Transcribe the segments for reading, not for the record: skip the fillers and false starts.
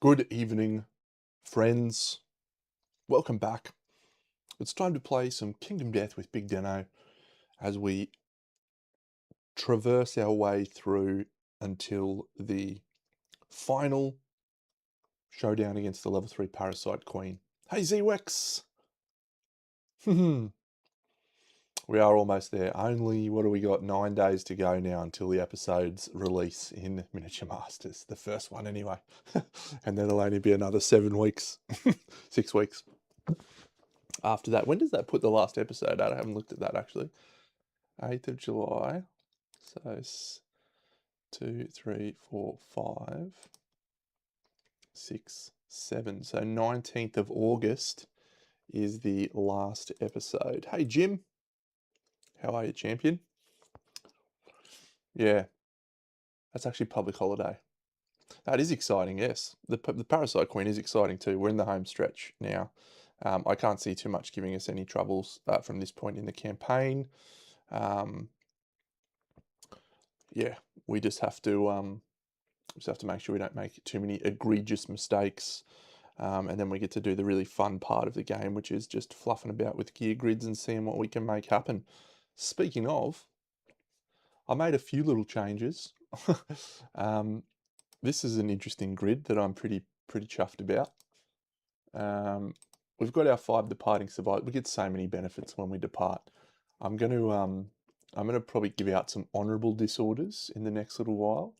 Good evening, friends. Welcome back. It's time to play some Kingdom Death with Big Deno as we traverse our way through until the final showdown against the level 3 Parasite Queen. Hey, Zwex! We are almost there. Only, what do we got? 9 days to go now until the episode's release in Miniature Masters. The first one, anyway. And then it'll only be another 7 weeks. 6 weeks. After that, when does that put the last episode out? I haven't looked at that actually. 8th of July. So 2, 3, 4, 5, 6, 7. So 19th of August is the last episode. Hey Jim, how are you, champion? Yeah, that's actually public holiday. That is exciting, yes. The Parasite Queen is exciting too. We're in the home stretch now. I can't see too much giving us any troubles from this point in the campaign. Yeah, we just have to make sure we don't make too many egregious mistakes, and then we get to do the really fun part of the game, which is just fluffing about with gear grids and seeing what we can make happen. Speaking of, I made a few little changes. This is an interesting grid that I'm pretty chuffed about. We've got our 5 departing survivors. We get so many benefits when we depart. I'm going to probably give out some honourable disorders in the next little while,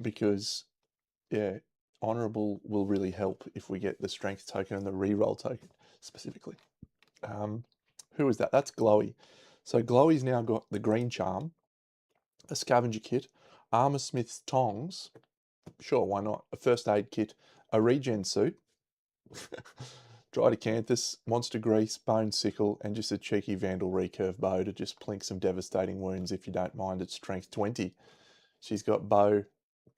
because yeah, honourable will really help if we get the strength token and the reroll token specifically. Who is that? That's Glowy. So Glowy's now got the green charm, a scavenger kit, armor smith's tongs, sure, why not, a first aid kit, a regen suit, dried acanthus, monster grease, bone sickle, and just a cheeky vandal recurve bow to just plink some devastating wounds if you don't mind at strength 20. She's got bow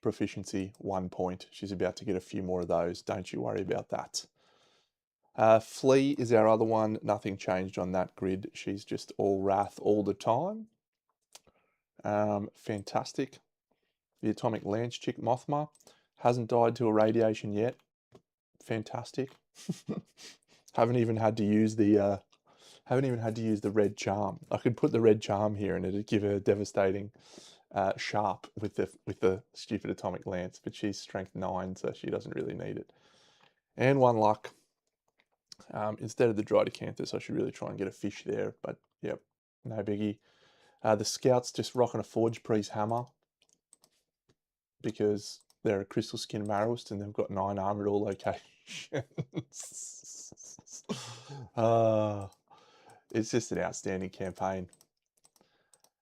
proficiency 1 point. She's about to get a few more of those. Don't you worry about that. Flea is our other one. Nothing changed on that grid. She's just all wrath all the time. Fantastic. The atomic lance chick Mothma hasn't died to irradiation yet. Fantastic. Haven't even had to use the red charm. I could put the red charm here and it'd give her devastating sharp with the stupid atomic lance, but she's strength 9, so she doesn't really need it. And 1 luck. Instead of the dried acanthus, I should really try and get a fish there, but yep, no biggie. The scouts just rocking a Forge Priest hammer because they're a crystal skin Marrowist and they've got 9 armor at all locations. It's just an outstanding campaign.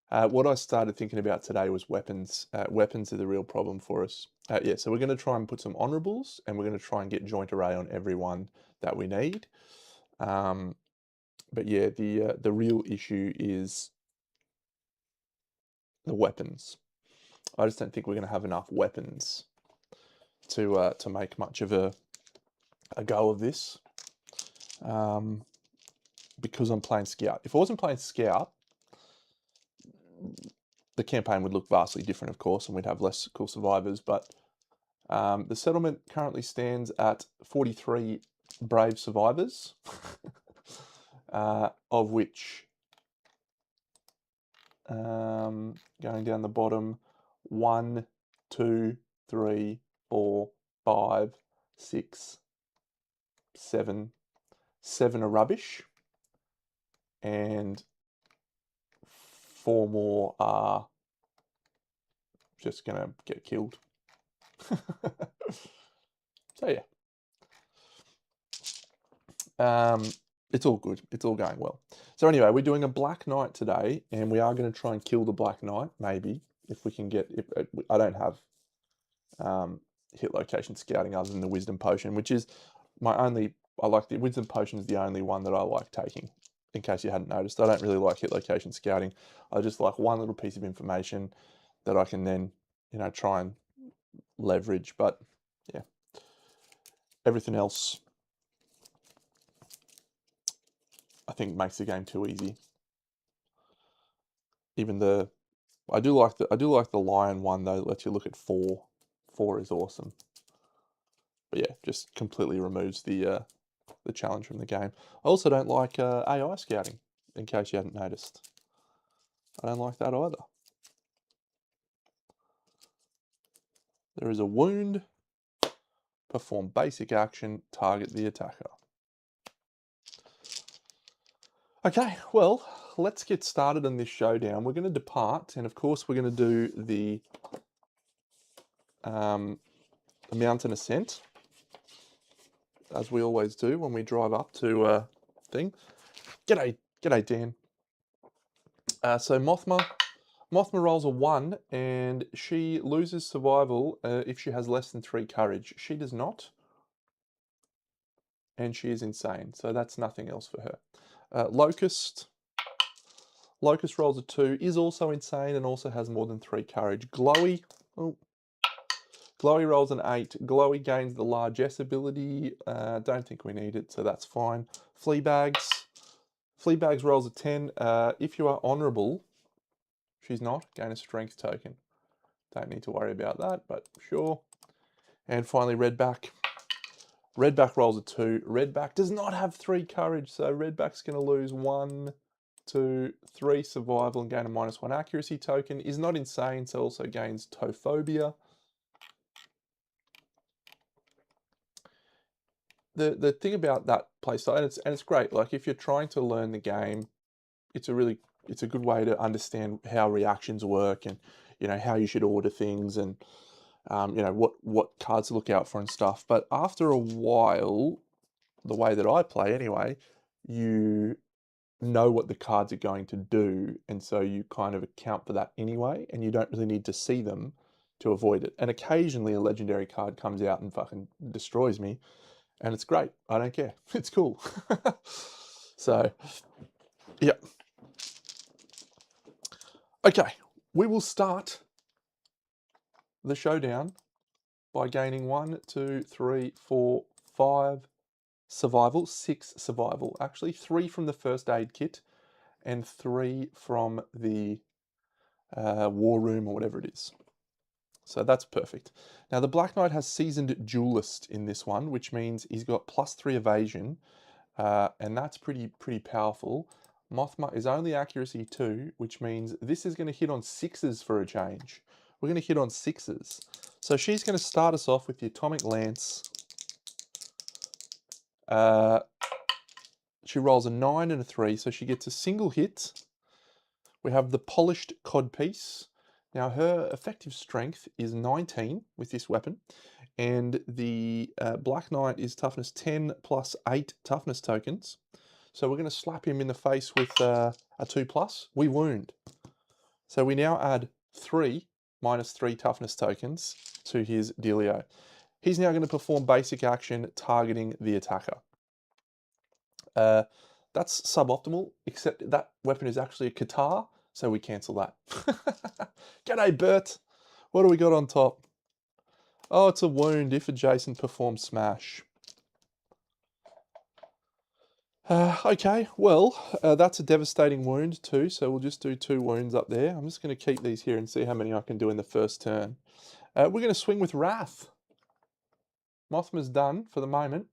What I started thinking about today was weapons. Weapons are the real problem for us. Yeah, so we're going to try and put some honourables, and we're going to try and get joint array on everyone that we need. But yeah, the real issue is the weapons. I just don't think we're going to have enough weapons to make much of a go of this. Because I'm playing Scout. If I wasn't playing Scout, the campaign would look vastly different, of course, and we'd have less cool survivors, but the settlement currently stands at 43 brave survivors, of which, going down the bottom, 1, 2, 3, 4, 5, 6, 7. 7 are rubbish, and 4 more are just gonna get killed. So yeah, it's all good. It's all going well. So anyway, we're doing a Black Knight today, and we are going to try and kill the Black Knight, maybe, if we can get... I don't have hit location scouting other than the Wisdom Potion, which is my only... I like the Wisdom Potion is the only one that I like taking, in case you hadn't noticed. I don't really like hit location scouting. I just like one little piece of information that I can then, you know, try and leverage. But yeah, everything else I think makes the game too easy. Even I do like the lion one though. That lets you look at 4. 4 is awesome. But yeah, just completely removes the challenge from the game. I also don't like AI scouting, in case you hadn't noticed. I don't like that either. There is a wound. Perform basic action, target the attacker. Okay, well, let's get started on this showdown. We're going to depart, and of course we're going to do the mountain ascent, as we always do when we drive up to thing. G'day Dan. So Mothma rolls a 1, and she loses survival if she has less than 3 courage. She does not, and she is insane, so that's nothing else for her. Locust rolls a 2, is also insane and also has more than 3 courage. Glowy rolls an 8. Glowy gains the largesse ability. Don't think we need it, so that's fine. Fleabags rolls a 10. If you are honourable, she's not, gain a strength token. Don't need to worry about that, but sure. And finally, Redback rolls a 2. Redback does not have 3 courage, so Redback's going to lose 1, 2, 3 survival and gain a -1 accuracy token. Is not insane, so also gains Tophobia. The thing about that playstyle, and it's great, like if you're trying to learn the game, it's a good way to understand how reactions work, and how you should order things, and what cards to look out for and stuff. But after a while, the way that I play anyway, you know what the cards are going to do, and so you kind of account for that anyway, and you don't really need to see them to avoid it. And occasionally a legendary card comes out and fucking destroys me, and it's great. I don't care. It's cool. So, yeah. Okay, we will start the showdown by gaining 1, 2, 3, 4, 5 survival, 6 survival. Actually, 3 from the first aid kit and 3 from the war room or whatever it is. So that's perfect. Now the Black Knight has Seasoned Duelist in this one, which means he's got +3 evasion, and that's pretty powerful. Mothma is only accuracy 2, which means this is going to hit on 6s for a change. We're going to hit on 6s. So she's going to start us off with the Atomic Lance. She rolls a 9 and a 3, so she gets a single hit. We have the Polished Codpiece. Now her effective strength is 19 with this weapon, and the Black Knight is toughness 10 plus 8 toughness tokens. So we're going to slap him in the face with a 2+. We wound. So we now add 3 -3 toughness tokens to his dealio. He's now going to perform basic action targeting the attacker. That's suboptimal, except that weapon is actually a Qatar, so we cancel that. G'day, Bert. What do we got on top? Oh, it's a wound if adjacent performs smash. Okay, well, that's a devastating wound too, so we'll just do 2 wounds up there. I'm just going to keep these here and see how many I can do in the first turn. We're going to swing with Wrath. Mothma's done for the moment.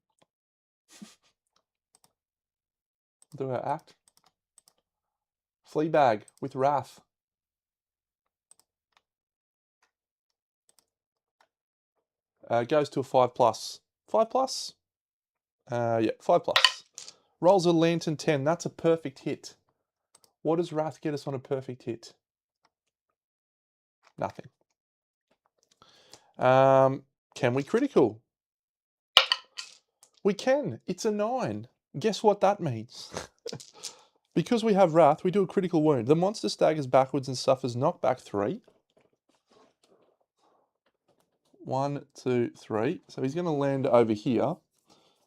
Do her act. Fleabag with Wrath. Goes to a 5+. 5+? Yeah, 5+. Rolls a Lantern 10. That's a perfect hit. What does Wrath get us on a perfect hit? Nothing. Can we critical? We can. It's a 9. Guess what that means? Because we have Wrath, we do a critical wound. The monster staggers backwards and suffers knockback 3. 1, 2, 3. So he's going to land over here.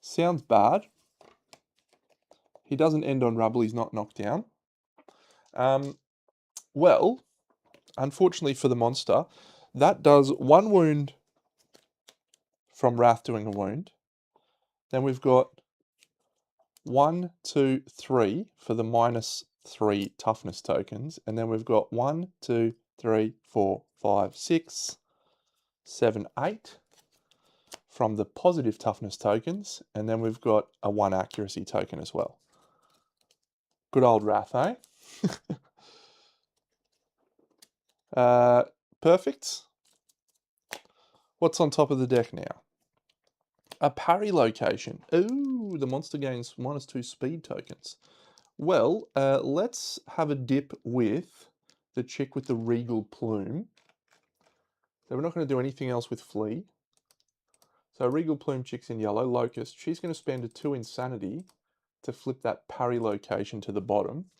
Sounds bad. He doesn't end on rubble. He's not knocked down. Well, unfortunately for the monster, that does 1 wound from Wrath doing a wound. Then we've got 1, 2, 3 for the -3 toughness tokens. And then we've got 1, 2, 3, 4, 5, 6, 7, 8 from the positive toughness tokens, and then we've got a 1 accuracy token as well. Good old Wrath, eh? Perfect. What's on top of the deck now? A parry location. Ooh, the monster gains -2 speed tokens. Well, let's have a dip with the chick with the regal plume. So we're not going to do anything else with Flea. So regal plume chick's in yellow, Locust. She's going to spend a 2 insanity to flip that parry location to the bottom.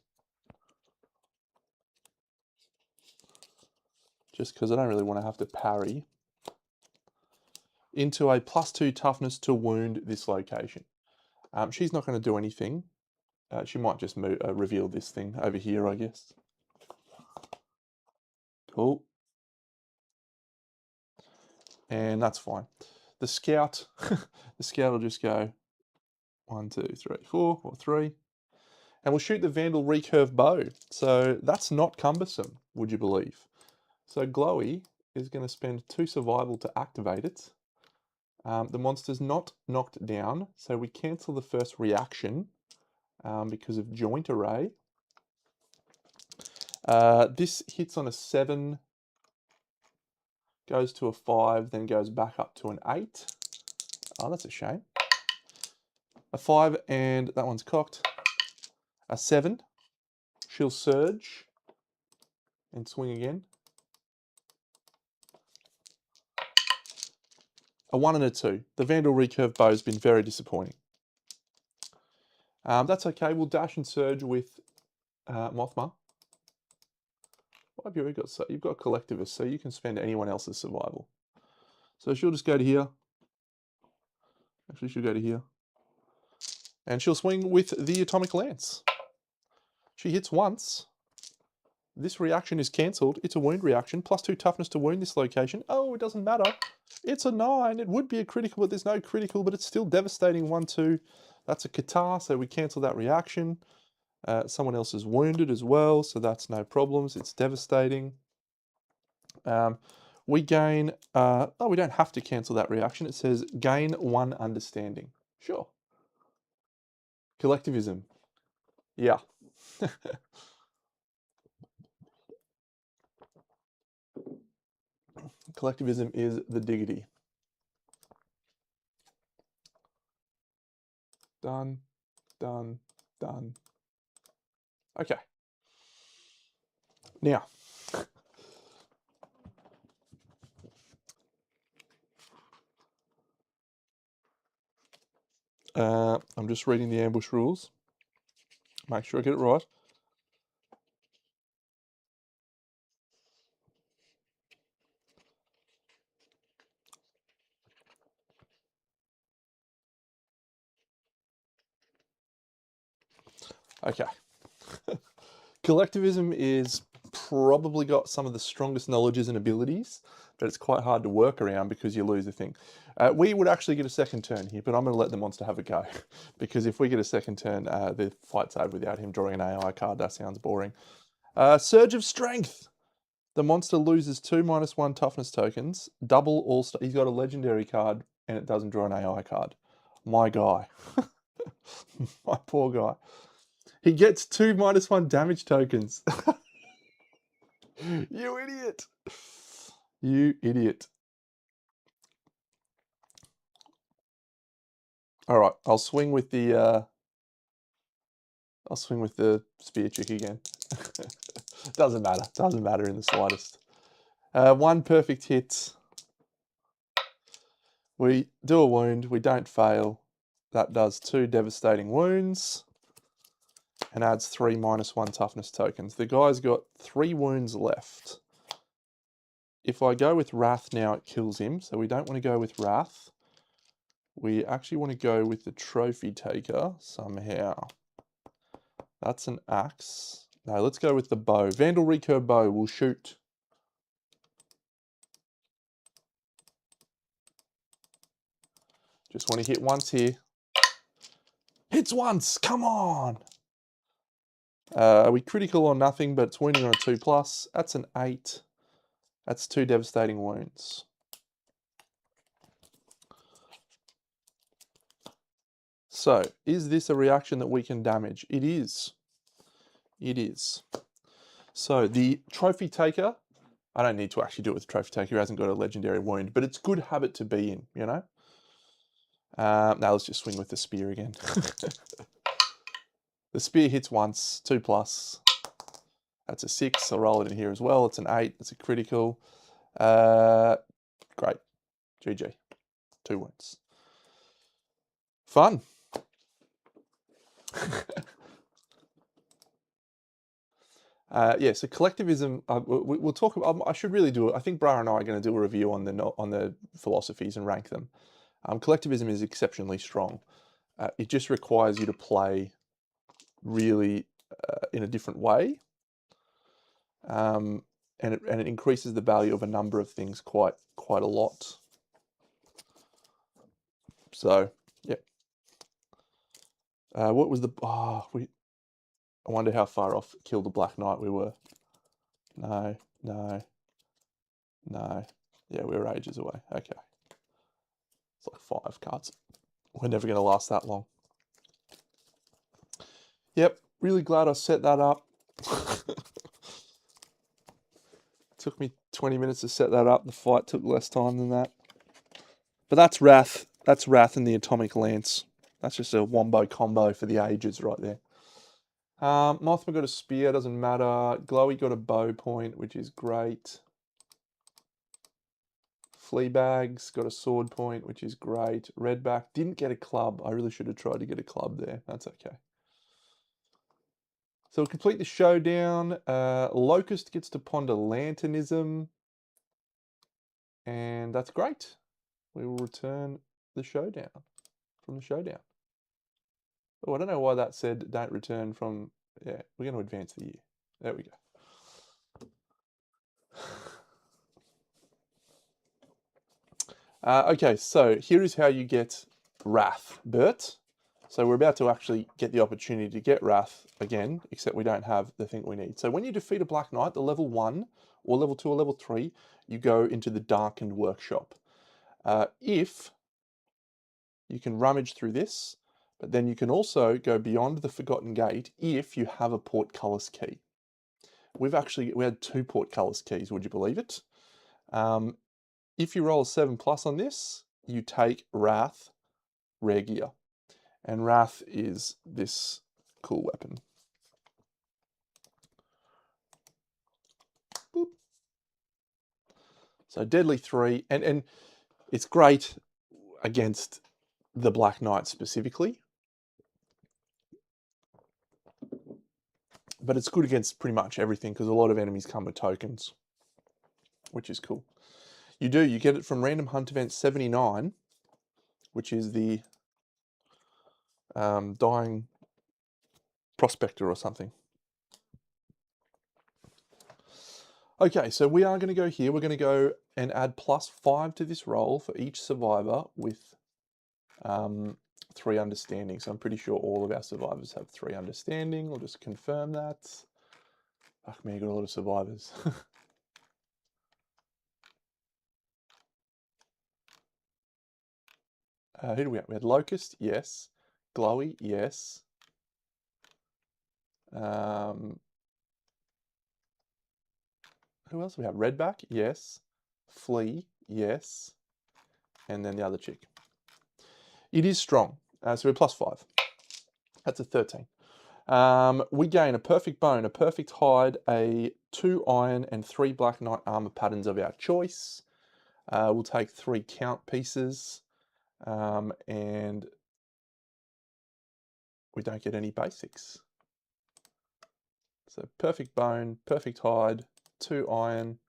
Just because I don't really want to have to parry. Into a +2 toughness to wound this location. She's not going to do anything. She might just reveal this thing over here, I guess. Cool. And that's fine. The scout, the scout will just go 1, 2, 3, 4, or 3. And we'll shoot the Vandal recurve bow. So that's not cumbersome, would you believe? So Glowy is going to spend 2 survival to activate it. The monster's not knocked down, so we cancel the first reaction because of joint array. This hits on a 7, goes to a 5, then goes back up to an 8. Oh, that's a shame. A 5, and that one's cocked. A 7. She'll surge and swing again. A 1 and a 2. The Vandal recurve bow has been very disappointing. That's okay. We'll dash and surge with Mothma. What have you got? So you've got Collectivist, so you can spend anyone else's survival. So she'll just go to here. Actually, she'll go to here. And she'll swing with the Atomic Lance. She hits once. This reaction is cancelled. It's a wound reaction. +2 toughness to wound this location. Oh, it doesn't matter. It's a 9. It would be a critical, but there's no critical, but it's still devastating. 1, 2. That's a Qatar, so we cancel that reaction. Someone else is wounded as well, so that's no problems. It's devastating. We gain... oh, we don't have to cancel that reaction. It says gain 1 understanding. Sure. Collectivism. Yeah. Collectivism is the diggity. Done, done, done. Okay. Now, I'm just reading the ambush rules. Make sure I get it right. Okay. Collectivism is probably got some of the strongest knowledges and abilities, but it's quite hard to work around because you lose a thing. We would actually get a second turn here, but I'm going to let the monster have a go. Because if we get a second turn, the fight's over without him drawing an AI card. That sounds boring. Surge of Strength. The monster loses 2 -1 toughness tokens. Double all-star. He's got a legendary card, and it doesn't draw an AI card. My guy. My poor guy. He gets 2 -1 damage tokens. You idiot. You idiot. All right, I'll swing with the spear chick again. Doesn't matter. Doesn't matter in the slightest. 1 perfect hit. We do a wound. We don't fail. That does 2 devastating wounds. And adds 3 -1 toughness tokens. The guy's got 3 wounds left. If I go with Wrath now, it kills him. So we don't want to go with Wrath. We actually want to go with the Trophy Taker somehow. That's an axe. No, let's go with the bow. Vandal recurve bow will shoot. Just want to hit once here. Hits once! Come on! Are we critical or nothing, but it's wounding on a 2+. That's an 8. That's 2 devastating wounds. So, is this a reaction that we can damage? It is. It is. So, the Trophy Taker, I don't need to actually do it with the Trophy Taker, he hasn't got a legendary wound, but it's good habit to be in, you know? Now let's just swing with the spear again. The spear hits once, 2+. That's a 6, I'll roll it in here as well. It's an 8, it's a critical. Great, GG, 2 wounds. Fun. Yeah, so collectivism, we'll talk about, I should really do it. I think Bra and I are going to do a review on the philosophies and rank them. Collectivism is exceptionally strong. It just requires you to play really in a different way. And it increases the value of a number of things quite a lot. So, yeah. What was the... I wonder how far off Kill the Black Knight we were. No. Yeah, we were ages away. Okay. It's like 5 cards. We're never going to last that long. Yep, really glad I set that up. Took me 20 minutes to set that up. The fight took less time than that. But that's Wrath. That's Wrath and the Atomic Lance. That's just a wombo combo for the ages right there. Mothma got a spear, doesn't matter. Glowy got a bow point, which is great. Fleabags got a sword point, which is great. Redback didn't get a club. I really should have tried to get a club there. That's okay. So we'll complete the showdown. Locust gets to ponder Lanternism. And that's great. We will return the showdown from the showdown. Oh, I don't know why that said don't return from... Yeah, we're going to advance the year. There we go. Okay, so here is how you get Wrath, Bert. So we're about to actually get the opportunity to get Wrath again, except we don't have the thing we need. So when you defeat a Black Knight, the level 1, or level 2, or level 3, you go into the Darkened Workshop. If you can rummage through this, but then you can also go beyond the Forgotten Gate if you have a Portcullis key. We had 2 Portcullis keys, would you believe it? If you roll a 7+ on this, you take Wrath Rare Gear. And Wrath is this cool weapon. Boop. So Deadly 3, and it's great against the Black Knight specifically. But it's good against pretty much everything because a lot of enemies come with tokens, which is cool. You get it from Random Hunt Event 79, which is the Dying Prospector or something. Okay, so we are going to go here. We're going to go and add +5 to this roll for each survivor with 3 understanding. So I'm pretty sure all of our survivors have 3 understanding. We'll just confirm that. Fuck me, I got a lot of survivors. Who do we have? We had Locust, yes. Glowy, yes. Who else do we have? Redback, yes. Flea, yes. And then the other chick. It is strong. So we're +5. That's a 13. We gain a perfect bone, a perfect hide, a 2 iron, and 3 Black Knight armor patterns of our choice. We'll take 3 count pieces. And we don't get any basics. So perfect bone, perfect hide, 2 iron.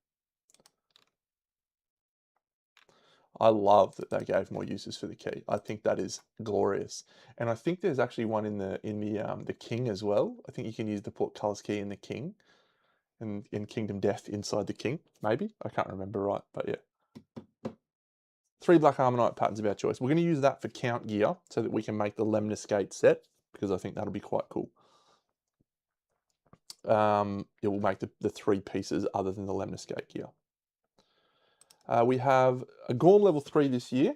I love that they gave more uses for the key. I think that is glorious. And I think there's actually one in the King as well. I think you can use the Portcullis key in the King. And in Kingdom Death inside the King, maybe. I can't remember right, but yeah. 3 Black Armonite patterns of our choice. We're going to use that for count gear so that we can make the Lemnis Gate set, because I think that'll be quite cool. It will make the 3 pieces other than the Lemnis Gate gear. We have a Gorm level 3 this year.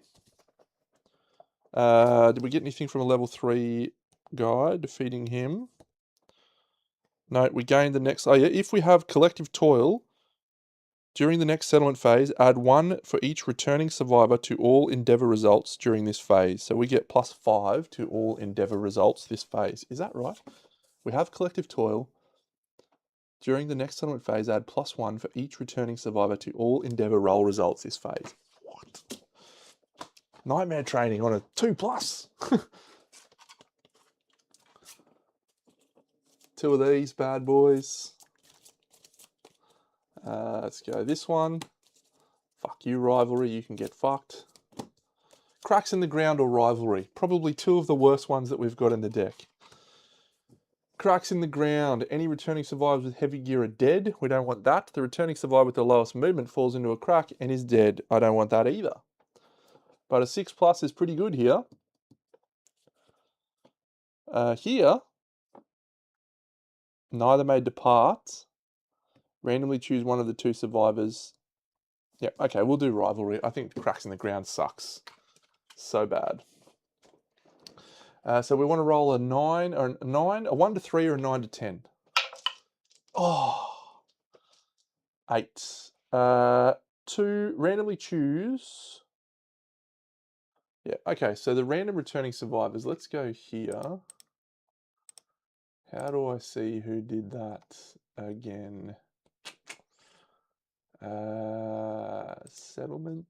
Did we get anything from a level 3 guy defeating him? No, we gained the next... Oh yeah, if we have collective toil, during the next settlement phase, add 1 for each returning survivor to all endeavor results during this phase. So we get +5 to all endeavor results this phase. Is that right? We have collective toil. During the next settlement phase, add +1 for each returning survivor to all endeavor roll results this phase. What? Nightmare training on a 2+. 2 of these bad boys. Let's go this one. Fuck you, rivalry. You can get fucked. Cracks in the ground or rivalry. Probably 2 of the worst ones that we've got in the deck. Cracks in the ground. Any returning survivors with heavy gear are dead. We don't want that. The returning survivor with the lowest movement falls into a crack and is dead. I don't want that either. But a 6+ is pretty good here. Here, neither may depart. Randomly choose one of the 2 survivors. Yeah, okay, we'll do rivalry. I think cracks in the ground sucks. So bad. So we want to roll a 9, or a 9, a 1 to 3, or a 9 to 10. Oh, 8. 2, randomly choose. Yeah, okay, so the random returning survivors, let's go here. How do I see who did that again? Settlement,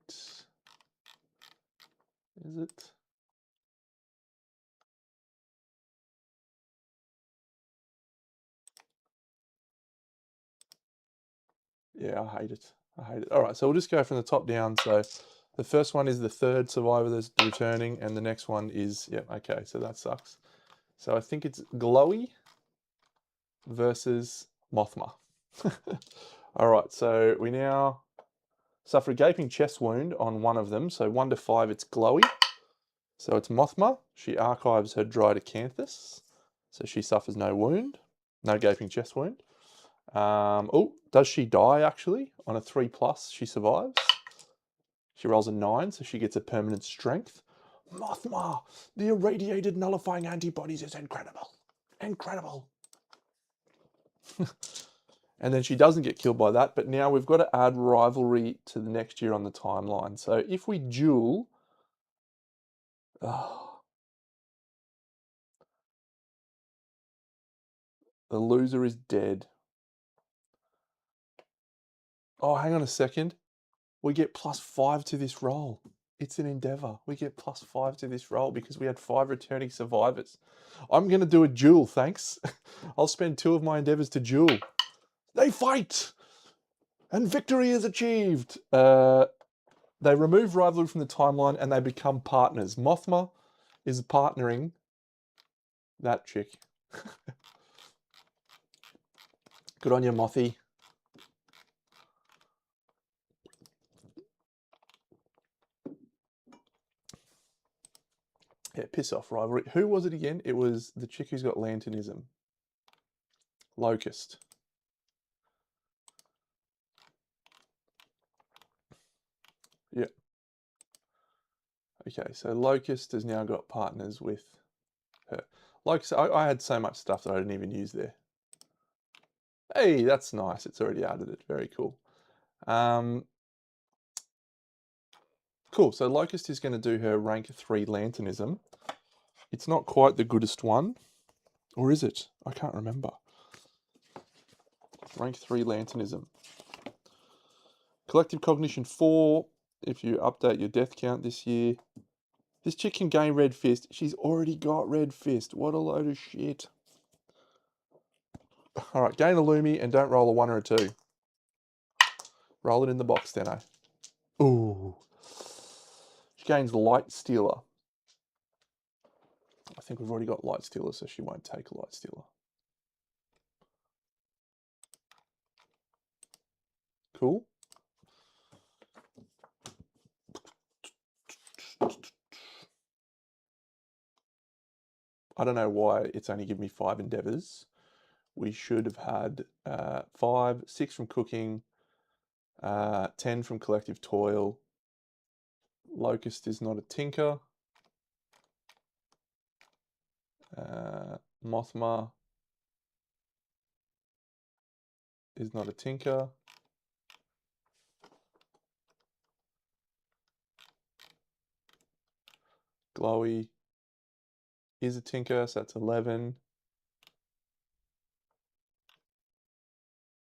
is it? Yeah, I hate it. I hate it. All right, so we'll just go from the top down. So the first one is the 3rd survivor that's returning, and the next one is, yeah, okay, so that sucks. So I think it's Glowy versus Mothma. All right, so we now suffer a gaping chest wound on one of them. So 1 to 5, it's Glowy. So it's Mothma. She archives her dried acanthus. So she suffers no wound, no gaping chest wound. Oh, does she die actually? On a 3+, she survives. She rolls a 9, so she gets a permanent strength. Mothma, the irradiated nullifying antibodies is incredible. Incredible. And then she doesn't get killed by that, but now we've got to add rivalry to the next year on the timeline. So if we duel... Oh, the loser is dead. Oh, hang on a second. We get +5 to this roll. It's an endeavor. We get +5 to this roll because we had 5 returning survivors. I'm going to do a duel, thanks. I'll spend 2 of my endeavors to duel. They fight! And victory is achieved! They remove rivalry from the timeline and they become partners. Mothma is partnering that chick. Good on you, Mothy. Yeah, piss off, rivalry. Who was it again? It was the chick who's got lanternism. Locust. Yeah. Okay, so Locust has now got partners with her. Locust, I had so much stuff that I didn't even use there. Hey, that's nice. It's already added it. Very cool. Cool, so Locust is going to do her rank 3 lanternism. It's not quite the goodest one. Or is it? I can't remember. Rank 3 lanternism. Collective cognition 4. If you update your death count this year. This chick can gain red fist. She's already got red fist. What a load of shit. Alright, gain a Lumi and don't roll a 1 or a 2. Roll it in the box, Deno. Ooh. She gains Light Stealer. I think we've already got Light Stealer, so she won't take a Light Stealer. Cool. I don't know why it's only given me 5 endeavors. We should have had 5, 6 from cooking, 10 from collective toil. Locust is not a tinker. Mothma is not a tinker. Glowy is a tinker, so that's 11.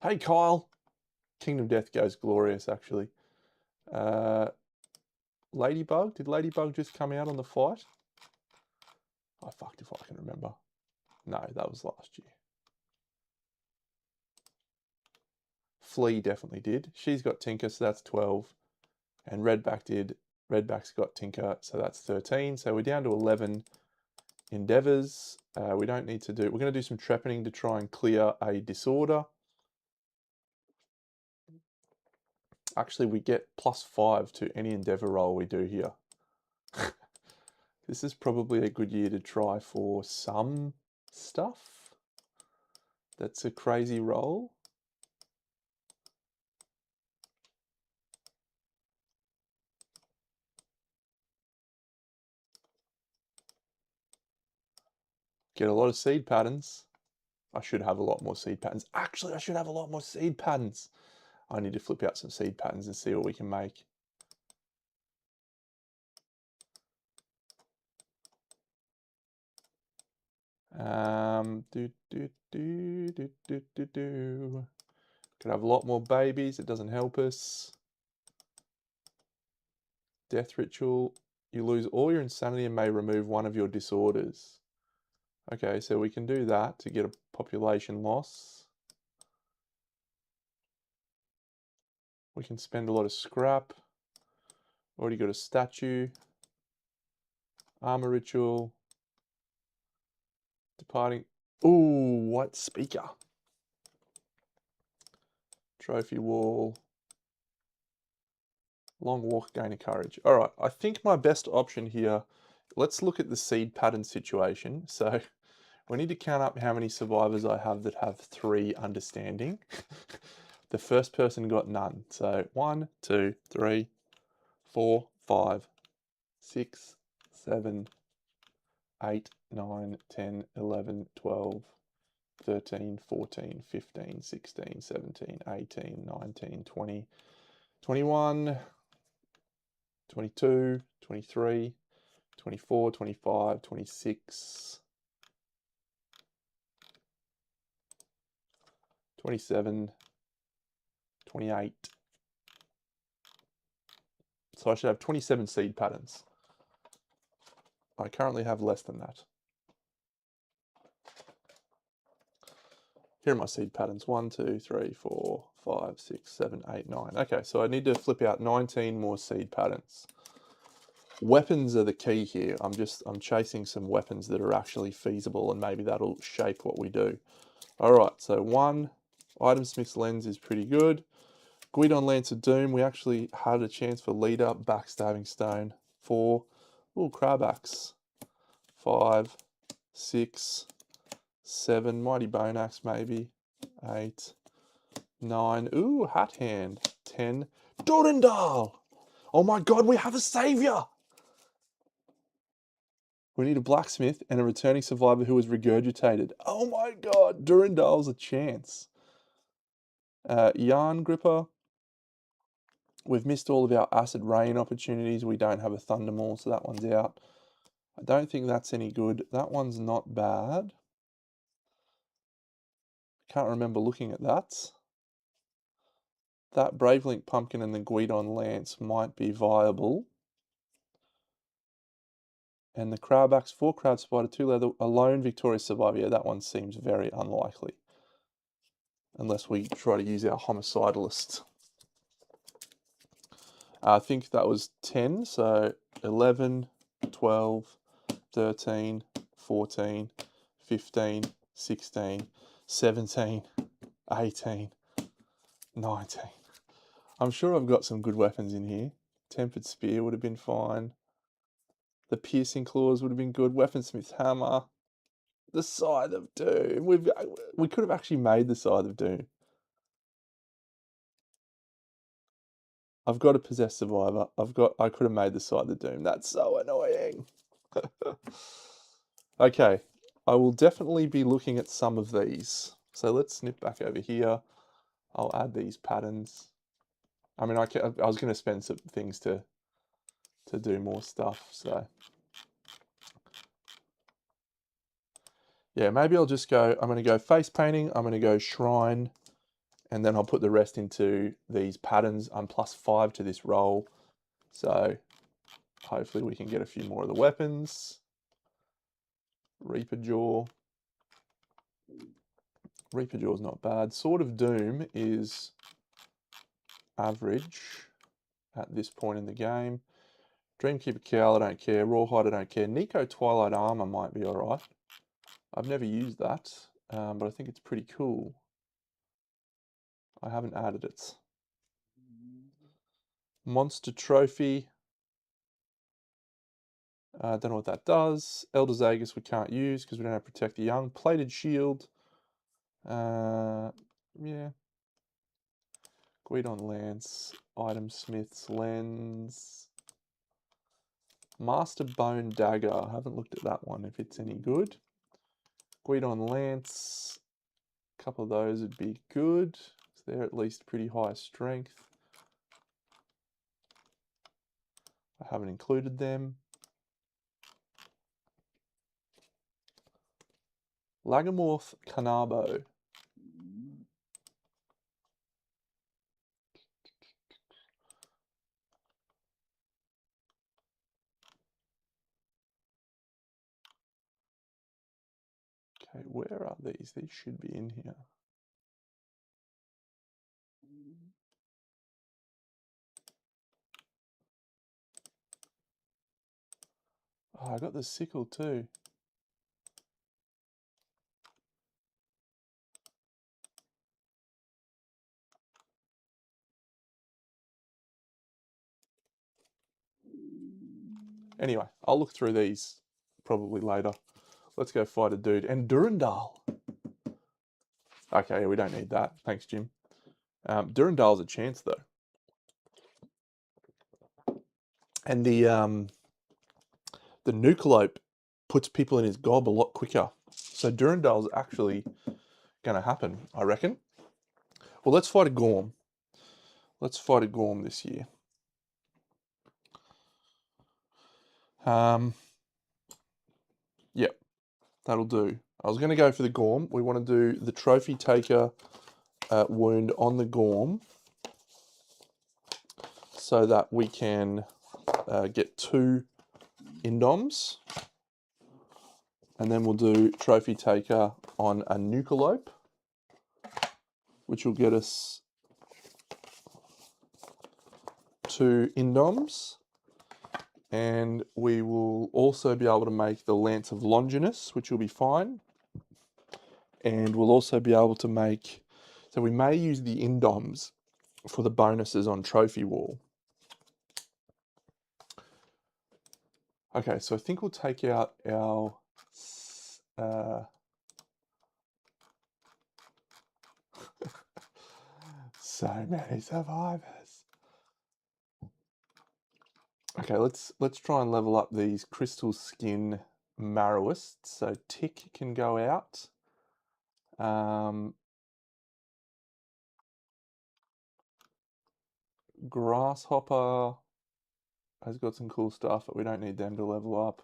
Hey, Kyle. Kingdom Death goes glorious, actually. Ladybug? Did Ladybug just come out on the fight? I fucked if I can remember. No, that was last year. Flea definitely did. She's got Tinker, so that's 12. And Redback did. Redback's got Tinker, so that's 13. So we're down to 11 endeavors. We don't need to do... We're going to do some trepanning to try and clear a disorder. Actually, we get +5 to any endeavor roll we do here. This is probably a good year to try for some stuff. That's a crazy roll. Get a lot of seed patterns. I should have a lot more seed patterns. Actually, I should have a lot more seed patterns. I need to flip out some seed patterns and see what we can make. Could have a lot more babies. It doesn't help us. Death ritual. You lose all your insanity and may remove one of your disorders. Okay, so we can do that to get a population loss. We can spend a lot of scrap. Already got a statue. Armor ritual. Departing. Ooh, what speaker? Trophy wall. Long walk, gain of courage. All right, I think my best option here, let's look at the seed pattern situation. So we need to count up how many survivors I have that have 3 understanding. The first person got none. So 1, 2, 3, 4, 5, 6, 7, 8, 9, 10, 11, 12, 13, 14, 15, 16, 17, 18, 19, 20, 21, 22, 23, 24, 25, 26, 27, 28. So I should have 27 seed patterns. I currently have less than that. Here are my seed patterns. 1, 2, 3, 4, 5, 6, 7, 8, 9. Okay, so I need to flip out 19 more seed patterns. Weapons are the key here. I'm chasing some weapons that are actually feasible, and maybe that'll shape what we do. All right, so 1, Item Smith's Lens is pretty good. Guidon Lance of Doom, we actually had a chance for leader, Backstabbing Stone. 4, ooh, Crab Axe. 5, 6, 7, Mighty Bone Axe maybe. 8, 9, ooh, Hat Hand. 10, Durandal! Oh my god, we have a savior! We need a blacksmith and a returning survivor who was regurgitated. Oh my god, Durandal's a chance. Yarn Gripper. We've missed all of our Acid Rain opportunities. We don't have a Thunder Maul, so that one's out. I don't think that's any good. That one's not bad. Can't remember looking at that. That Bravelink Pumpkin and the Guidon Lance might be viable. And the Crab Axe, 4 Crab Spider, 2 Leather, a lone victorious survivor. Yeah, that one seems very unlikely. Unless we try to use our Homicidalist. I think that was 10, so 11, 12, 13, 14, 15, 16, 17, 18, 19. I'm sure I've got some good weapons in here. Tempered Spear would have been fine. The Piercing Claws would have been good. Weaponsmith's Hammer. The Scythe of Doom. We could have actually made the Scythe of Doom. I've got a Possessed Survivor. I could have made the Scythe of Doom. That's so annoying. Okay. I will definitely be looking at some of these. So let's snip back over here. I'll add these patterns. I mean, I was going to spend some things to do more stuff, so yeah, maybe I'll just go, I'm going to go face painting, I'm going to go shrine, and then I'll put the rest into these patterns. I'm +5 to this roll, so hopefully we can get a few more of the weapons. Reaper Jaw. Reaper Jaw's not bad. Sword of Doom is average at this point in the game. Dreamkeeper Cowl, I don't care. Rawhide, I don't care. Nico Twilight Armor might be alright. I've never used that, but I think it's pretty cool. I haven't added it. Monster Trophy. I don't know what that does. Elder Zagus we can't use because we don't have Protect the Young. Plated Shield. Yeah. Guidon Lance. Item Smith's Lens. Master Bone Dagger. I haven't looked at that one if it's any good. Guidon Lance. A couple of those would be good. They're at least pretty high strength. I haven't included them. Lagamorph Kanabo. Okay, where are these? These should be in here. Oh, I got the sickle too. Anyway, I'll look through these probably later. Let's go fight a dude. And Durandal. Okay, we don't need that. Thanks, Jim. Durandal's a chance though. And the Nucleope puts people in his gob a lot quicker. So Durandal's actually going to happen, I reckon. Well, let's fight a Gorm. Let's fight a Gorm this year. Yep, that'll do. I was going to go for the Gorm. We want to do the Trophy Taker wound on the Gorm so that we can get 2 Indoms. And then we'll do Trophy Taker on a Nucleope, which will get us 2 Indoms. And we will also be able to make the Lance of Longinus, which will be fine. And we'll also be able to make, so we may use the Indoms for the bonuses on Trophy Wall. Okay, so I think we'll take out our so many survivors. Okay, let's try and level up these Crystal Skin Marrowists. So Tick can go out. Grasshopper has got some cool stuff, but we don't need them to level up.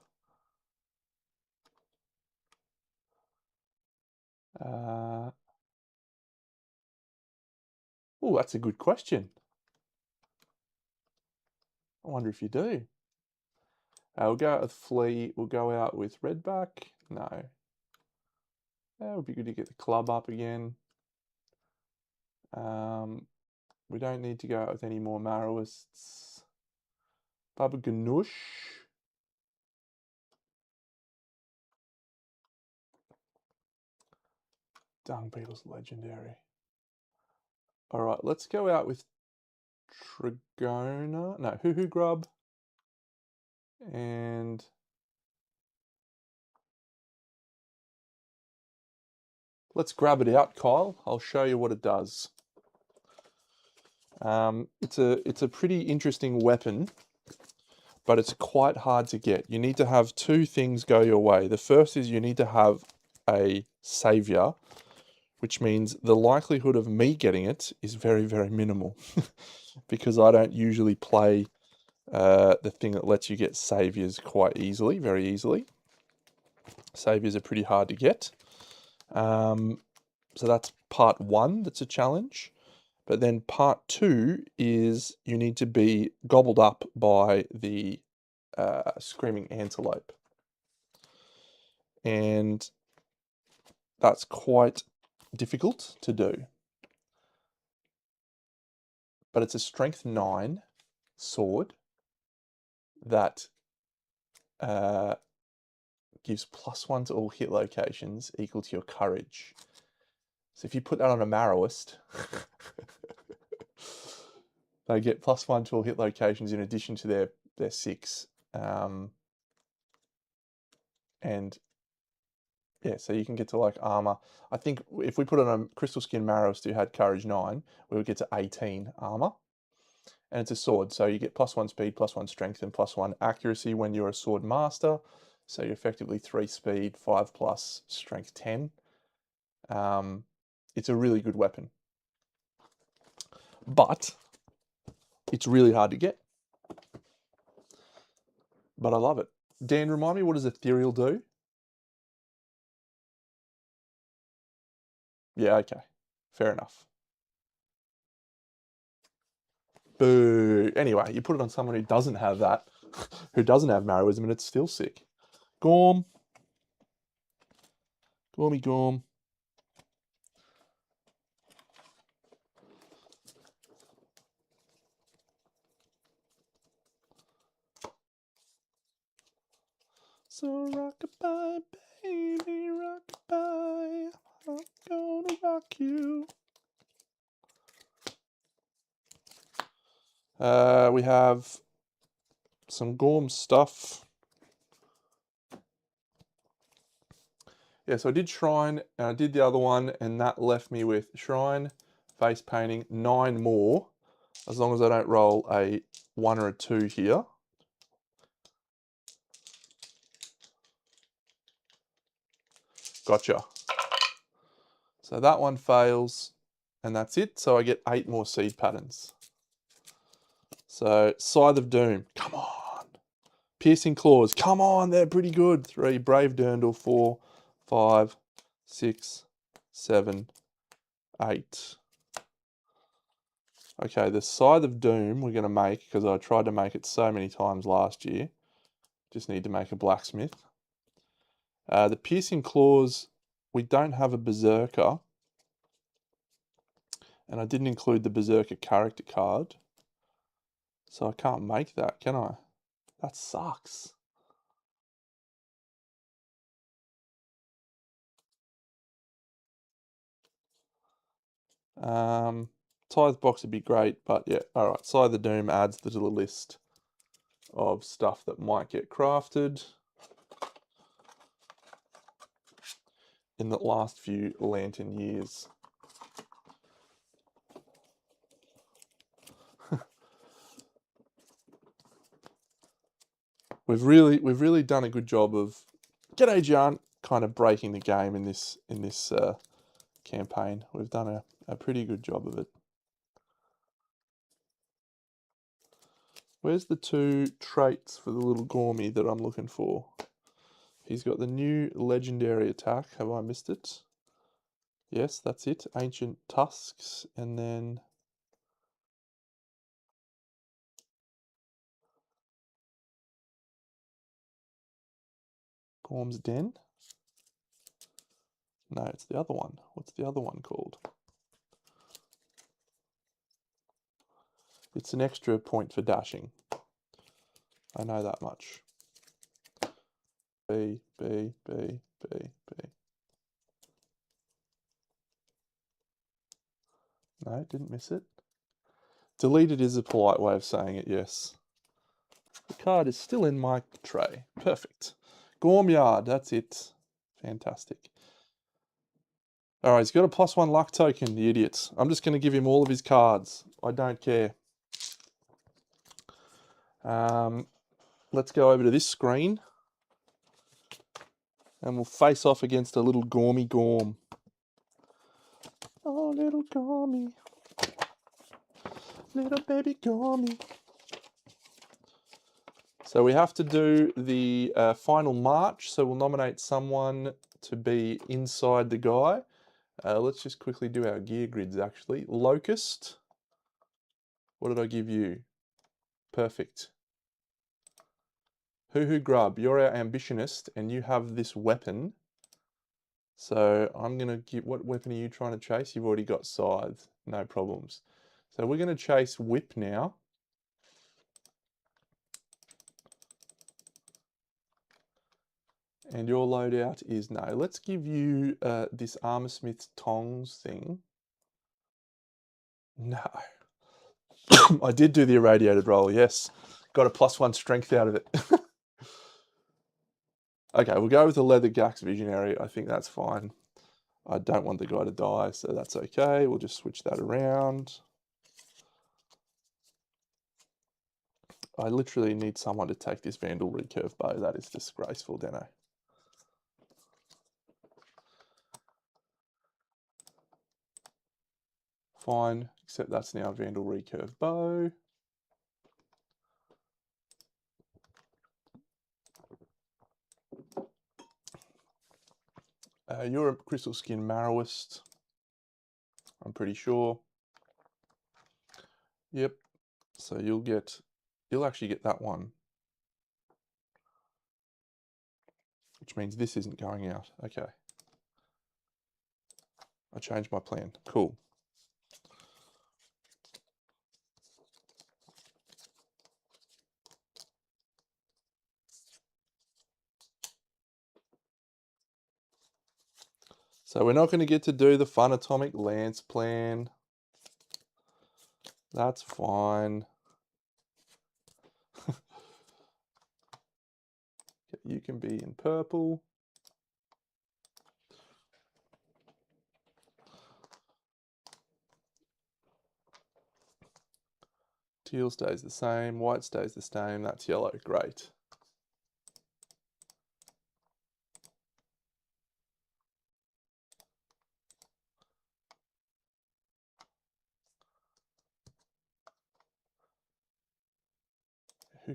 Oh, that's a good question. I wonder if you do. We'll go out with Flea. We'll go out with Redback. No. It would be good to get the club up again. We don't need to go out with any more Marrowists. Baba Ganoush. Dung Beetle's legendary. Alright, let's go out with Trigona. No, Hoo Hoo Grub. And let's grab it out, Kyle. I'll show you what it does. It's a pretty interesting weapon, but it's quite hard to get. You need to have two things go your way. The first is you need to have a savior, which means the likelihood of me getting it is very, very minimal because I don't usually play the thing that lets you get saviors quite easily, very easily. Saviors are pretty hard to get. So that's part one, that's a challenge. But then part two is you need to be gobbled up by the screaming antelope. And that's quite difficult to do. But it's a strength 9 sword that gives +1 to all hit locations equal to your courage. So if you put that on a Marrowist, they get +1 to all hit locations in addition to their 6. And yeah, so you can get to like armor. I think if we put on a Crystal Skin Marrowist who had courage 9, we would get to 18 armor. And it's a sword, so you get +1 speed, +1 strength, and +1 accuracy when you're a sword master. So you're effectively 3 speed, 5+ strength 10. It's a really good weapon. But it's really hard to get. But I love it. Dan, remind me, what does Ethereal do? Yeah, okay. Fair enough. Boo. Anyway, you put it on someone who doesn't have that, who doesn't have Marrowism, and it's still sick. Gorm. Gormy Gorm. So rockabye, baby, rockabye, I'm gonna rock you. We have some Gorm stuff. Yeah, so I did Shrine, and I did the other one, and that left me with Shrine, face painting, 9 more, as long as I don't roll a 1 or a 2 here. Gotcha. So that one fails, and that's it. So I get 8 more seed patterns. So Scythe of Doom, come on. Piercing Claws, come on, they're pretty good. 3, Brave Dirndl, 4, 5, 6, 7, 8. Okay, the Scythe of Doom we're going to make, because I tried to make it so many times last year. Just need to make a blacksmith. The Piercing Claws, we don't have a Berserker. And I didn't include the Berserker character card. So I can't make that, can I? That sucks. Tithe box would be great, but yeah, alright. Scythe of Doom adds to the list of stuff that might get crafted in the last few Lantern years. We've really done a good job of, g'day John, kind of breaking the game in this campaign. We've done a pretty good job of it. Where's the 2 traits for the little Gormy that I'm looking for? He's got the new legendary attack. Have I missed it? Yes, that's it. Ancient Tusks, and then Gorm's Den. No, it's the other one. What's the other one called? It's an extra point for dashing. I know that much. B, B, B, B, B. No, didn't miss it. Deleted is a polite way of saying it, yes. The card is still in my tray. Perfect. Gormyard, that's it. Fantastic. Alright, he's got a +1 luck token, the idiot. I'm just going to give him all of his cards. I don't care. let's go over to this screen and we'll face off against a little Gormy Gorm. Oh, little Gormy. Little baby Gormy. So we have to do the final march. So we'll nominate someone to be inside the guy. Let's just quickly do our gear grids actually. Locust. What did I give you? Perfect. Hoo Grub, you're our ambitionist and you have this weapon. So I'm going to give, what weapon are you trying to chase? You've already got Scythe, no problems. So we're going to chase Whip now. And your loadout is no. Let's give you this Armorsmith's Tongs thing. No. I did do the irradiated roll, yes. Got a +1 strength out of it. Okay, we'll go with the Leather Gax Visionary. I think that's fine. I don't want the guy to die, so that's okay. We'll just switch that around. I literally need someone to take this Vandal Recurve Bow. That is disgraceful, Deno. Fine, except that's now Vandal Recurve Bow. You're a Crystal Skin Marrowist, I'm pretty sure. Yep, so you'll actually get that one. Which means this isn't going out, okay. I changed my plan, cool. So we're not going to get to do the Fun Atomic Lance plan. That's fine. You can be in purple. Teal stays the same, white stays the same, that's yellow, great.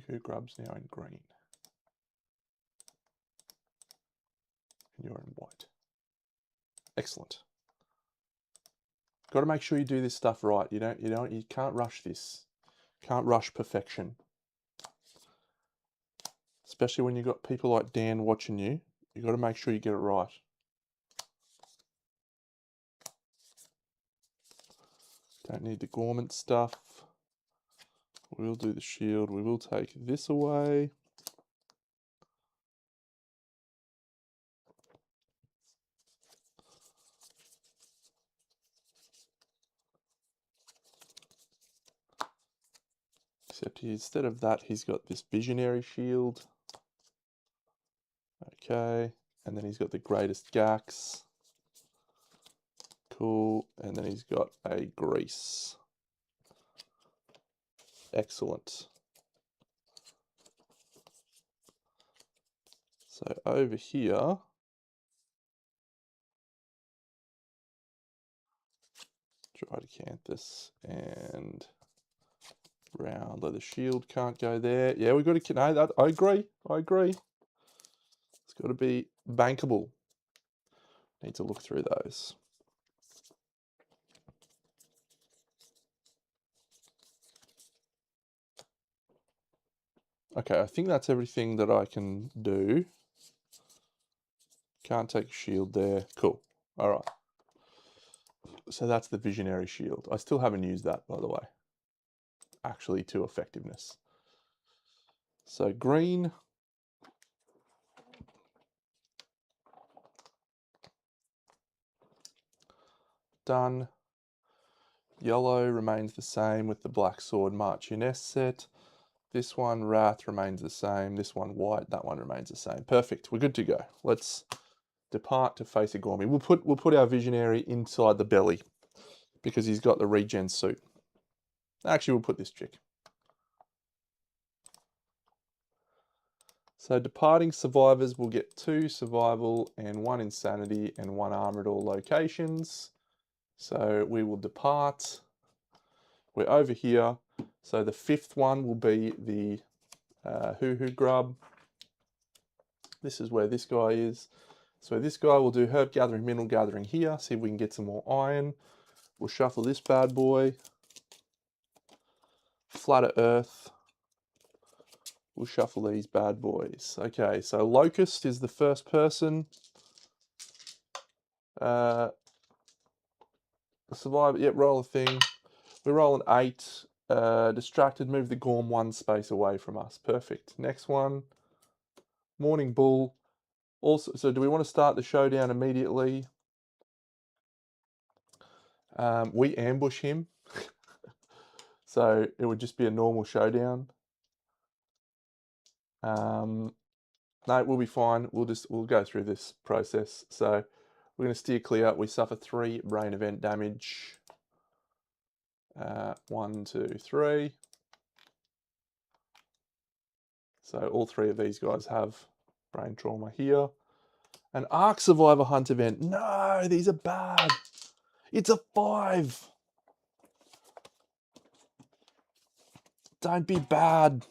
Who Grub's now in green. And you're in white. Excellent. Got to make sure you do this stuff right. You can't rush this. Can't rush perfection. Especially when you've got people like Dan watching you. You've got to make sure you get it right. Don't need the Gormant stuff. We'll do the shield. We will take this away. Except instead of that, he's got this Visionary shield. Okay. And then he's got the Greatest Gax. Cool. And then he's got a Grease. Excellent. So over here, Tridecanthus and round leather shield can't go there. Yeah, we've got to, no, that, I agree. It's got to be bankable. Need to look through those. Okay, I think that's everything that I can do. Can't take a shield there. Cool. All right. So that's the Visionary shield. I still haven't used that, by the way. Actually, to effectiveness. So green. Done. Yellow remains the same with the Black Sword Marchioness set. This one, Wrath, remains the same. This one, White, that one remains the same. Perfect, we're good to go. Let's depart to face a Gormy. We'll put our Visionary inside the belly because he's got the regen suit. Actually, we'll put this chick. So departing survivors will get 2 survival and 1 insanity and 1 armor at all locations. So we will depart. We're over here. So the 5th one will be the Hoo Grub. This is where this guy is. So this guy will do herb gathering, mineral gathering here. See if we can get some more iron. We'll shuffle this bad boy. Flatter Earth. We'll shuffle these bad boys. Okay, so Locust is the first person. Survive, yep, roll a thing. We roll an 8. Distracted, move the Gorm 1 space away from us. Perfect. Next one. Morning Bull. Also, so do we want to start the showdown immediately? We ambush him. So it would just be a normal showdown. No, we'll be fine. We'll go through this process. So we're going to steer clear. We suffer 3 brain event damage. 1, 2, 3. So all 3 of these guys have brain trauma here. An Arc Survivor Hunt event. No, these are bad. It's a 5. Don't be bad.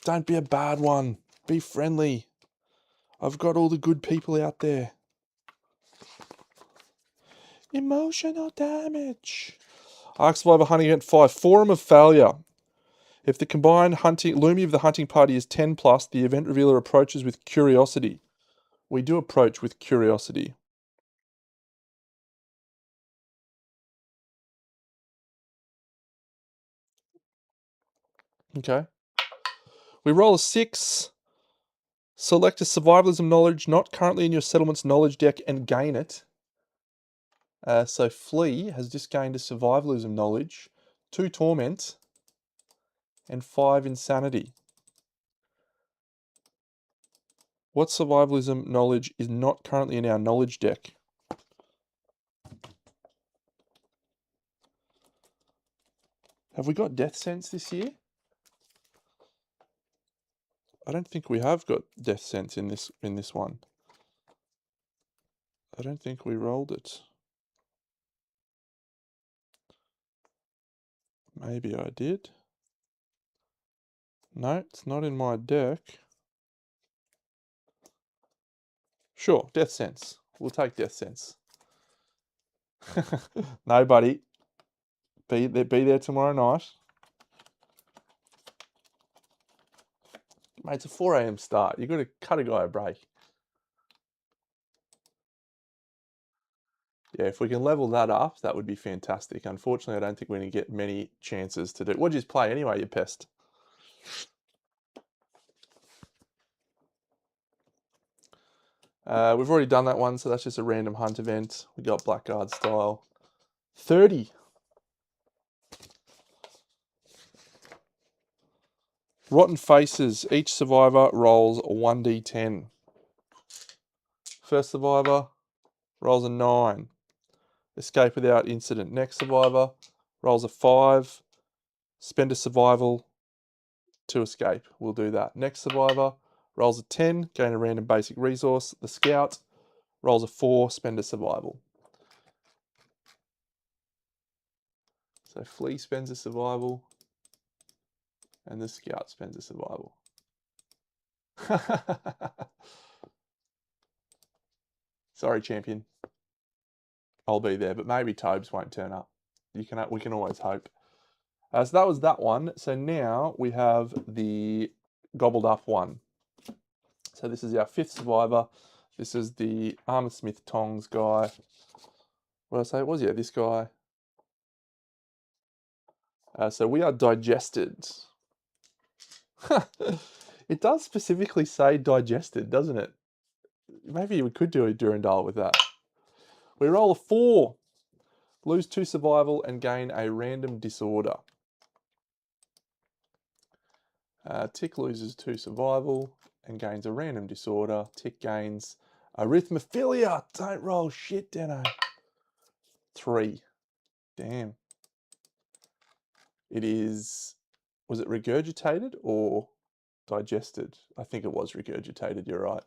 Don't be a bad one. Be friendly. I've got all the good people out there. Emotional damage. Arc Survivor Hunting Event 5. Forum of Failure. If the combined Lumi of the hunting party is 10 plus, the event revealer approaches with curiosity. We do approach with curiosity. Okay. We roll a 6. Select a survivalism knowledge not currently in your settlement's knowledge deck and gain it. So Flea has just gained a survivalism knowledge, 2 torment, and 5 insanity. What survivalism knowledge is not currently in our knowledge deck? Have we got Death Sense this year? I don't think we have got Death Sense in this one. I don't think we rolled it. Maybe I did. No, it's not in my deck. Sure, Death Sense. We'll take Death Sense. No, buddy. Be there tomorrow night. Mate, it's a 4 a.m. start. You've got to cut a guy a break. Yeah, if we can level that up, that would be fantastic. Unfortunately, I don't think we're going to get many chances to do it. What'd you play anyway, you pest? We've already done that one, so that's just a random hunt event. We got Blackguard style. 30. Rotten Faces. Each survivor rolls a 1d10. First survivor rolls a 9. Escape without incident. Next survivor rolls a 5. Spend a survival to escape. We'll do that. Next survivor rolls a 10. Gain a random basic resource. The scout rolls a 4. Spend a survival. So Flea spends a survival. And the scout spends a survival. Sorry, champion. I'll be there, but maybe Tobes won't turn up. We can always hope. So that was that one. So now we have the gobbled up one. So this is our 5th survivor. This is the Armour Smith Tongs guy. What did I say it was? Yeah, this guy. So we are digested. It does specifically say digested, doesn't it? Maybe we could do a Durandal with that. We roll a 4. Lose 2 survival and gain a random disorder. Tick loses 2 survival and gains a random disorder. Tick gains arithmophilia. Don't roll shit, Deno. 3. Damn. It is... Was it regurgitated or... digested. I think it was regurgitated, you're right.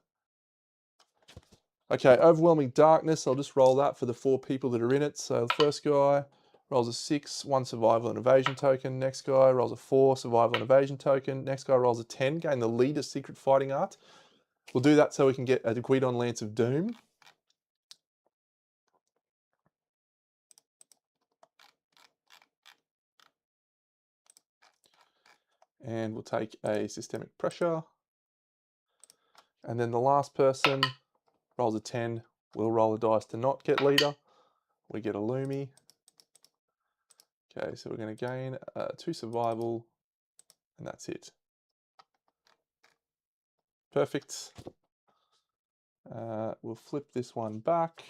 Okay, overwhelming darkness. I'll just roll that for the 4 people that are in it. So the first guy rolls a 6, 1 survival and evasion token. Next guy rolls a 4, survival and evasion token. Next guy rolls a 10, gain the leader secret fighting art. We'll do that so we can get a Guidon Lance of Doom. And we'll take a systemic pressure. And then the last person rolls a 10. We'll roll the dice to not get leader. We get a Lumi. Okay, so we're going to gain 2 survival, and that's it. Perfect. We'll flip this one back.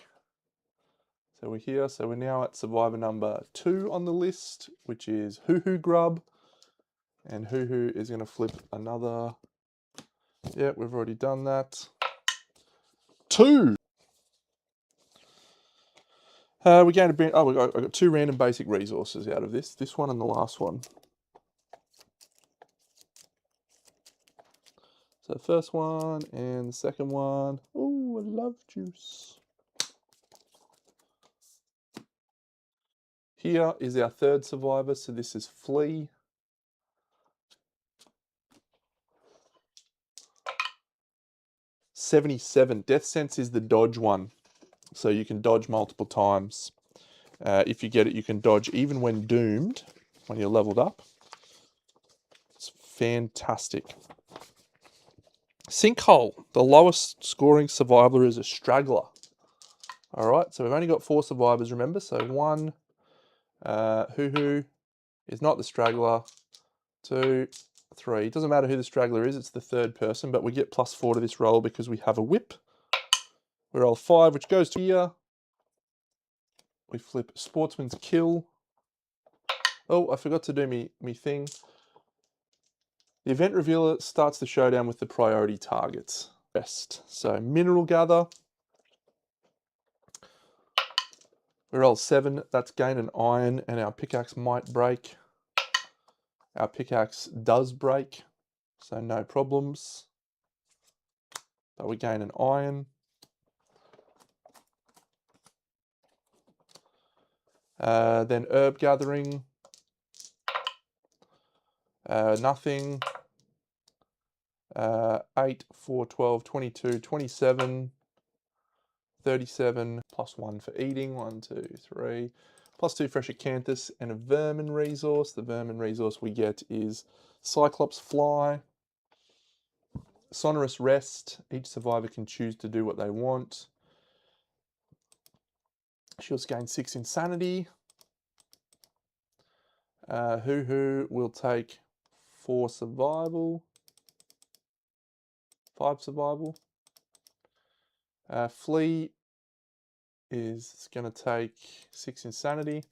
So we're here. So we're now at survivor number 2 on the list, which is Hoo Hoo Grub. And Hoo Hoo is going to flip another. Yeah, we've already done that. 2. We're going to bring. Oh, I got 2 random basic resources out of this. This one and the last one. So the first one and the second one. Oh, I love juice. Here is our 3rd survivor. So this is Flea. $77. Death Sense is the dodge one. So you can dodge multiple times. If you get it, you can dodge even when doomed, when you're leveled up. It's fantastic. Sinkhole. The lowest scoring survivor is a straggler. All right, so we've only got 4 survivors, remember? So 1, Hoo Hoo is not the straggler. 2, 3. It doesn't matter who the straggler is, it's the 3rd person, but we get +4 to this roll because we have a whip. We roll 5, which goes to here. We flip Sportsman's Kill. Oh, I forgot to do me thing. The event revealer starts the showdown with the priority targets. Rest. So Mineral Gather. We roll 7, that's gain an iron, and our pickaxe might break. Our pickaxe does break, so no problems. But we gain an iron. Then Herb Gathering. Nothing. 8, 4, 12, 22, 27, 37, +1 for eating. 1, 2, 3. +2 fresh acanthus and a vermin resource. The vermin resource we get is Cyclops Fly. Sonorous Rest. Each survivor can choose to do what they want. She'll gain 6 insanity. Hoo Hoo will take 4 survival. 5 survival. Flea is going to take 6 insanity.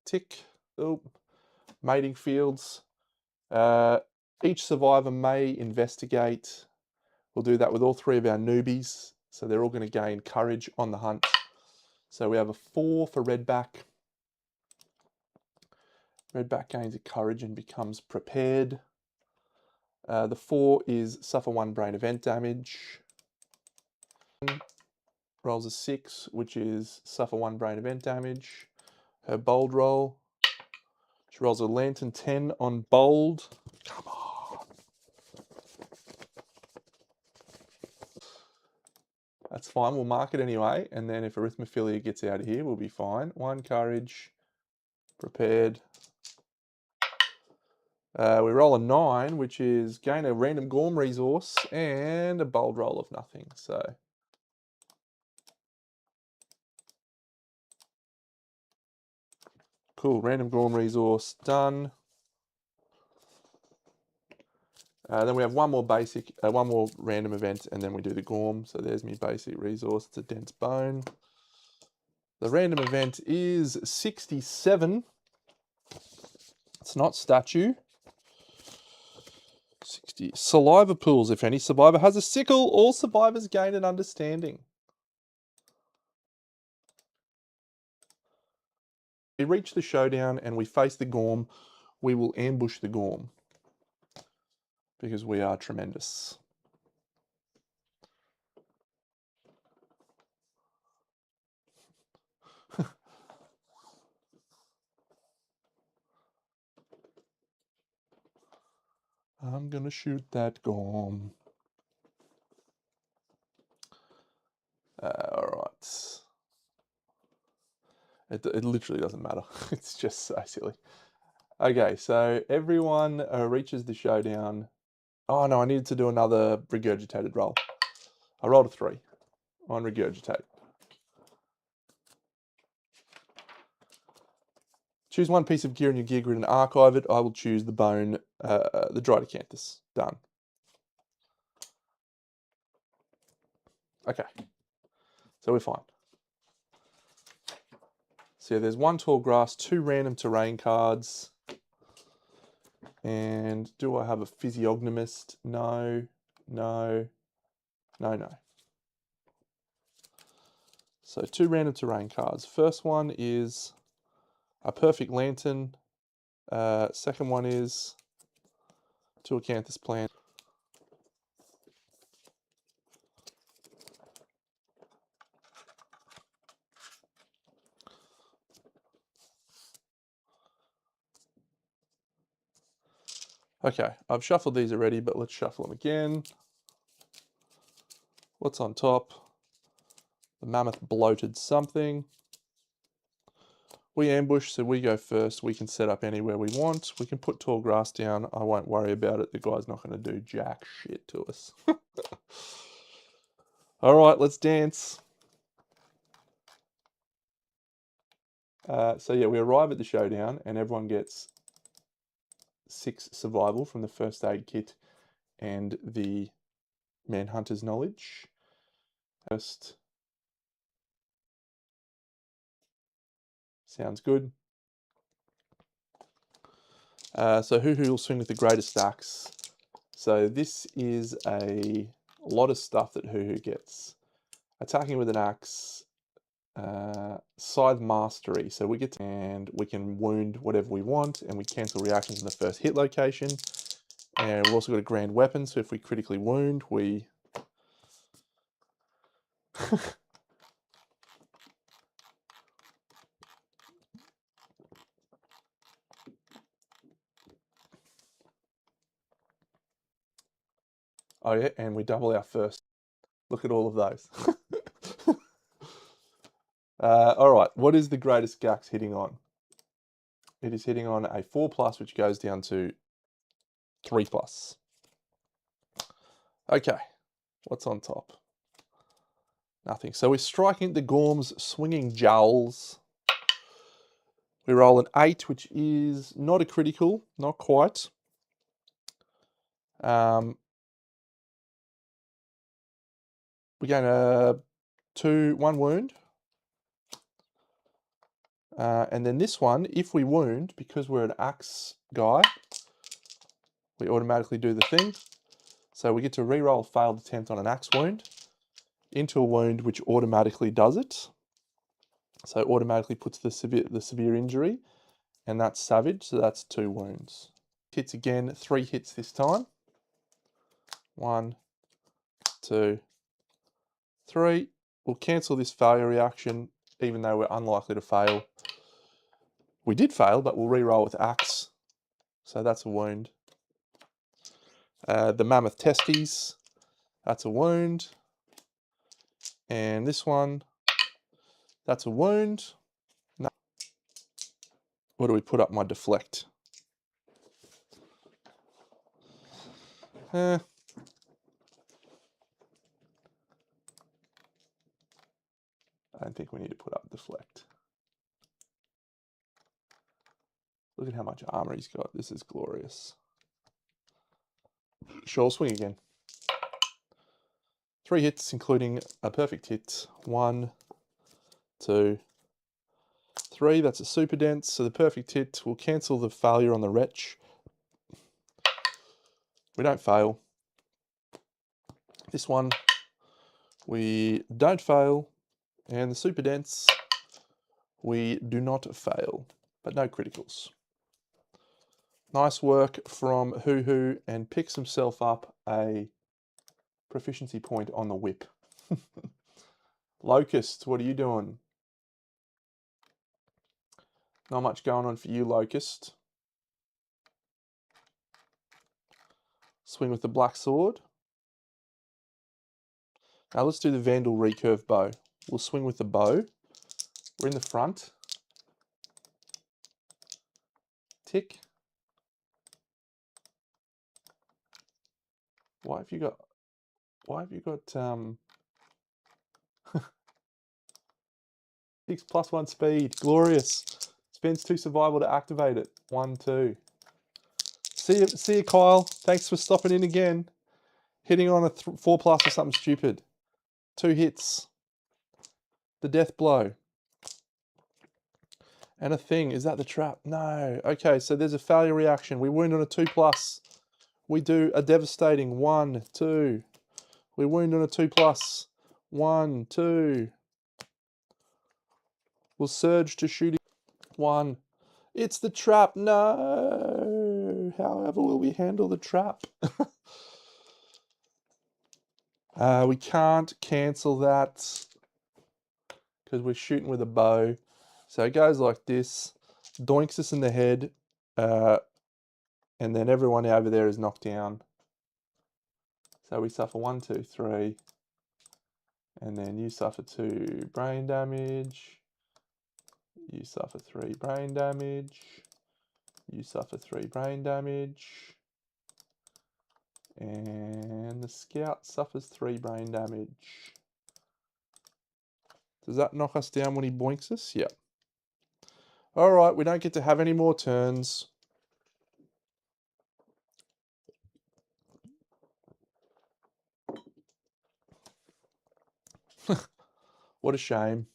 Tick. Oh, mating fields. Each survivor may investigate. We'll do that with all 3 of our newbies. So they're all going to gain courage on the hunt. So we have a 4 for Redback. Redback gains a courage and becomes prepared. The 4 is suffer 1 brain event damage. Rolls a 6, which is suffer 1 brain event damage. Her bold roll. She rolls a lantern 10 on bold. Come on. That's fine, we'll mark it anyway. And then if Arithmophilia gets out of here, we'll be fine. 1 courage, prepared. We roll a 9, which is gain a random Gorm resource and a bold roll of nothing. So cool, random Gorm resource done. Then we have one more random event, and then we do the Gorm. So there's my basic resource. It's a dense bone. The random event is 67. It's not statue. 60. Saliva pools. If any survivor has a sickle, all survivors gain an understanding. We reach the showdown and we face the Gorm we will ambush the Gorm because we are tremendous. I'm gonna shoot that Gorm. All right. It literally doesn't matter. It's just so silly. Okay, so everyone reaches the showdown. Oh no, I needed to do another regurgitated roll. I rolled a 3 on regurgitate. Choose one piece of gear in your gear grid and archive it. I will choose the bone, the dried acanthus. Done. Okay, so we're fine. So yeah, there's 1 tall grass, 2 random terrain cards. And do I have a physiognomist? No, no, no, no. So 2 random terrain cards. First one is a perfect lantern. Second one is 2 acanthus plant. Okay, I've shuffled these already, but let's shuffle them again. What's on top? The mammoth bloated something. We ambush, so we go first. We can set up anywhere we want. We can put tall grass down. I won't worry about it. The guy's not going to do jack shit to us. All right, let's dance. So yeah, we arrive at the showdown and everyone gets 6 survival from the first aid kit and the manhunter's knowledge. First, sounds good. So who will swing with the greatest axe? So this is a lot of stuff that Hoo gets. Attacking with an axe, scythe mastery. So we get to, and we can wound whatever we want, and we cancel reactions in the first hit location. And we've also got a grand weapon. So if we critically wound, we oh yeah, and we double our first. Look at all of those. All right, what is the greatest Gax hitting on? It is hitting on a 4+, which goes down to 3+. Okay, what's on top? Nothing. So we're striking the Gorm's swinging jowls. We roll an 8, which is not a critical, not quite. We gain a 1 wound. And then this one, if we wound, because we're an axe guy, we automatically do the thing. So we get to re-roll a failed attempt on an axe wound into a wound which automatically does it. So it automatically puts the severe injury, and that's savage, so that's 2 wounds. Hits again, 3 hits this time. 1, 2, 3. We'll cancel this failure reaction, even though we're unlikely to fail. We did fail, but we'll re-roll with axe. So that's a wound. The mammoth testes, that's a wound. And this one, that's a wound. No. What do we put up my deflect? I don't think we need to put up deflect. Look at how much armor he's got. This is glorious. Sure, I'll swing again. 3 hits, including a perfect hit. 1, 2, 3. That's a super dense. So the perfect hit will cancel the failure on the wretch. We don't fail. This one, we don't fail. And the super dense, we do not fail, but no criticals. Nice work from Hoo and picks himself up a proficiency point on the whip. Locust, what are you doing? Not much going on for you, Locust. Swing with the black sword. Now let's do the Vandal recurve bow. We'll swing with the bow. We're in the front. Tick. Why have you got X +1 speed? Glorious. Spends 2 survival to activate it. 1, 2. See you, Kyle. Thanks for stopping in again. Hitting on a 4+ or something stupid. 2 hits. The death blow. And a thing. Is that the trap? No. Okay, so there's a failure reaction. We wound on a 2+. We do a devastating 1, 2. We wound on a 2+. 1, 2. We'll surge to shooting 1. It's the trap. No. However, will we handle the trap? We can't cancel that because we're shooting with a bow. So it goes like this. Doinks us in the head. And then everyone over there is knocked down. So we suffer 1, 2, 3. And then you suffer 2 brain damage. You suffer 3 brain damage. You suffer 3 brain damage. And the scout suffers 3 brain damage. Does that knock us down when he boinks us? Yep. Alright, we don't get to have any more turns. What a shame.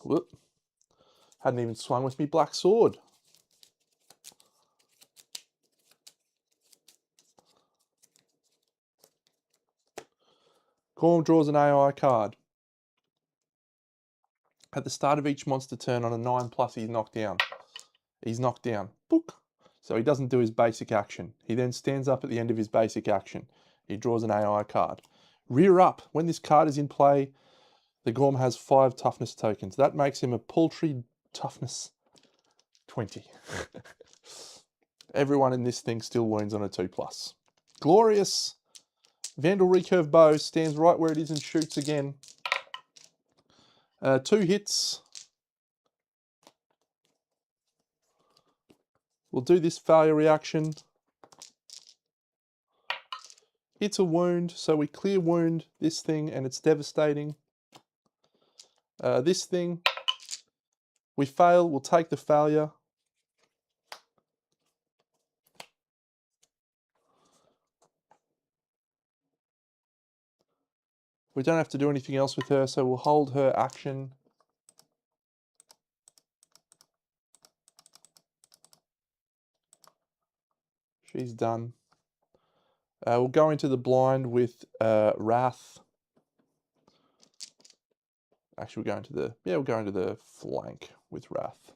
Whoop. Hadn't even swung with me black sword. Gorm draws an AI card. At the start of each monster turn on a 9+, he's knocked down. He's knocked down. Book. So he doesn't do his basic action. He then stands up at the end of his basic action. He draws an AI card. Rear up. When this card is in play, the Gorm has 5 toughness tokens. That makes him a paltry toughness 20. Everyone in this thing still wounds on a 2+. Glorious. Vandal recurve bow stands right where it is and shoots again. 2 hits. We'll do this failure reaction. It's a wound, so we clear wound this thing and it's devastating. This thing, we fail, we'll take the failure. We don't have to do anything else with her, so we'll hold her action. She's done. We'll go into the blind with Wrath. Actually, we'll go into the flank with Wrath.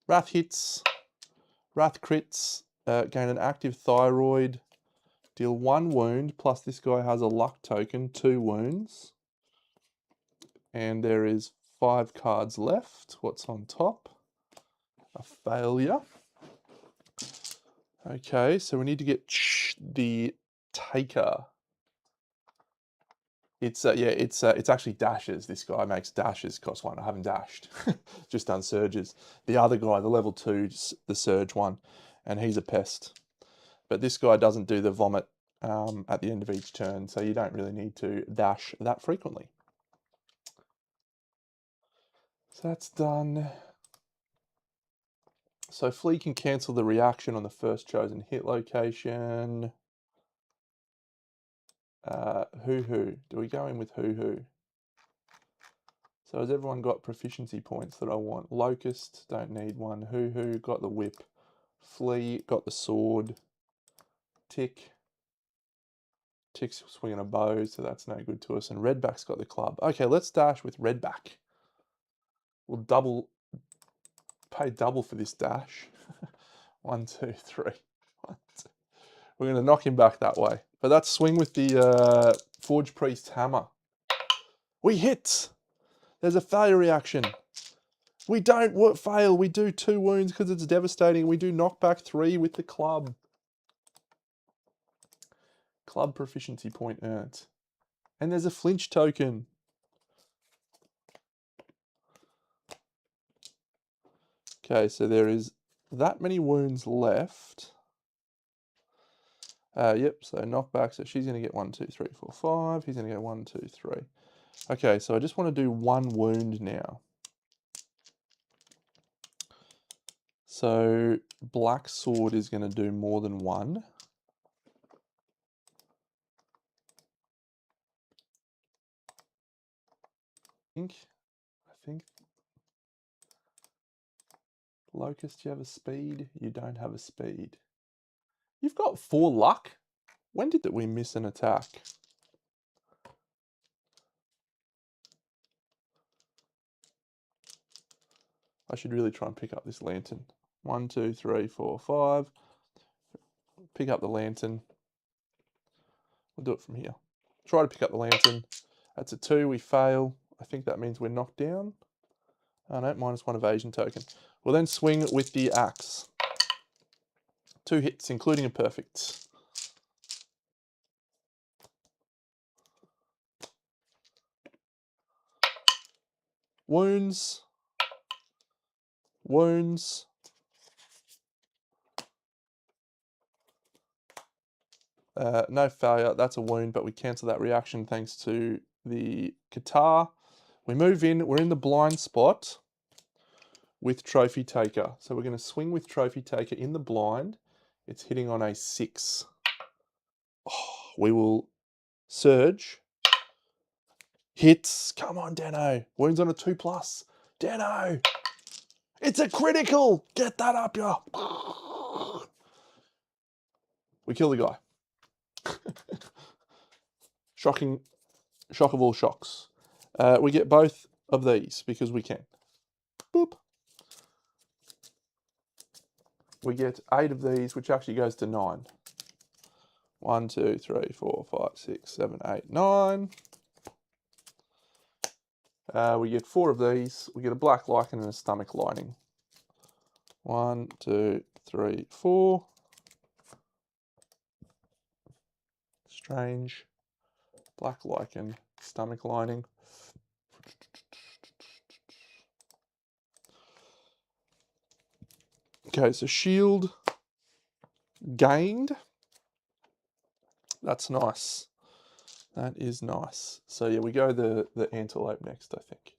Wrath hits. Wrath crits. Gain an active thyroid. Deal 1 wound, plus this guy has a luck token, 2 wounds. And there is 5 cards left. What's on top? A failure. Okay, so we need to get the Taker. It's actually dashes. This guy makes dashes, cost 1. I haven't dashed, just done surges. The other guy, the level 2, the surge one, and he's a pest. But this guy doesn't do the vomit at the end of each turn, so you don't really need to dash that frequently. So that's done. So Flea can cancel the reaction on the first chosen hit location. Hoo. Do we go in with Hoo? So has everyone got proficiency points that I want? Locust, don't need one. Hoo, got the whip. Flea, got the sword. Tick's swinging a bow, so that's no good to us. And Redback's got the club. Okay, let's dash with Redback. We'll double pay double for this dash. 1, 2, 3. 1, 2. We're going to knock him back that way. But that's swing with the Forge Priest hammer. We hit! There's a failure reaction. We don't fail. We do 2 wounds because it's devastating. We do knockback 3 with the club. Club proficiency point earned. And there's a flinch token. Okay, so there is that many wounds left. Yep, so knockback. So she's going to get 1, 2, 3, 4, 5. He's going to get 1, 2, 3. Okay, so I just want to do 1 wound now. So black sword is going to do more than 1. I think. Locust, you have a speed. You don't have a speed. You've got 4 luck. When did we miss an attack? I should really try and pick up this lantern. 1, 2, 3, 4, 5. Pick up the lantern. We'll do it from here. Try to pick up the lantern. That's a 2. We fail. I think that means we're knocked down. Oh no, -1 evasion token. We'll then swing with the axe. 2 hits, including a perfect. Wounds. Wounds. No failure. That's a wound, but we cancel that reaction thanks to the guitar. We move in. We're in the blind spot with Trophy Taker. So we're going to swing with Trophy Taker in the blind. It's hitting on a 6. Oh, we will surge. Hits. Come on, Dano. Wounds on a 2+. Dano. It's a critical. Get that up, yeah. We kill the guy. Shocking. Shock of all shocks. We get both of these because we can. Boop. We get 8 of these, which actually goes to 9. 1, 2, 3, 4, 5, 6, 7, 8, 9. We get 4 of these. We get a black lichen and a stomach lining. 1, 2, 3, 4. Strange. Black lichen, stomach lining. Okay, so shield gained. That's nice. That is nice. So yeah, we go the antelope next, I think.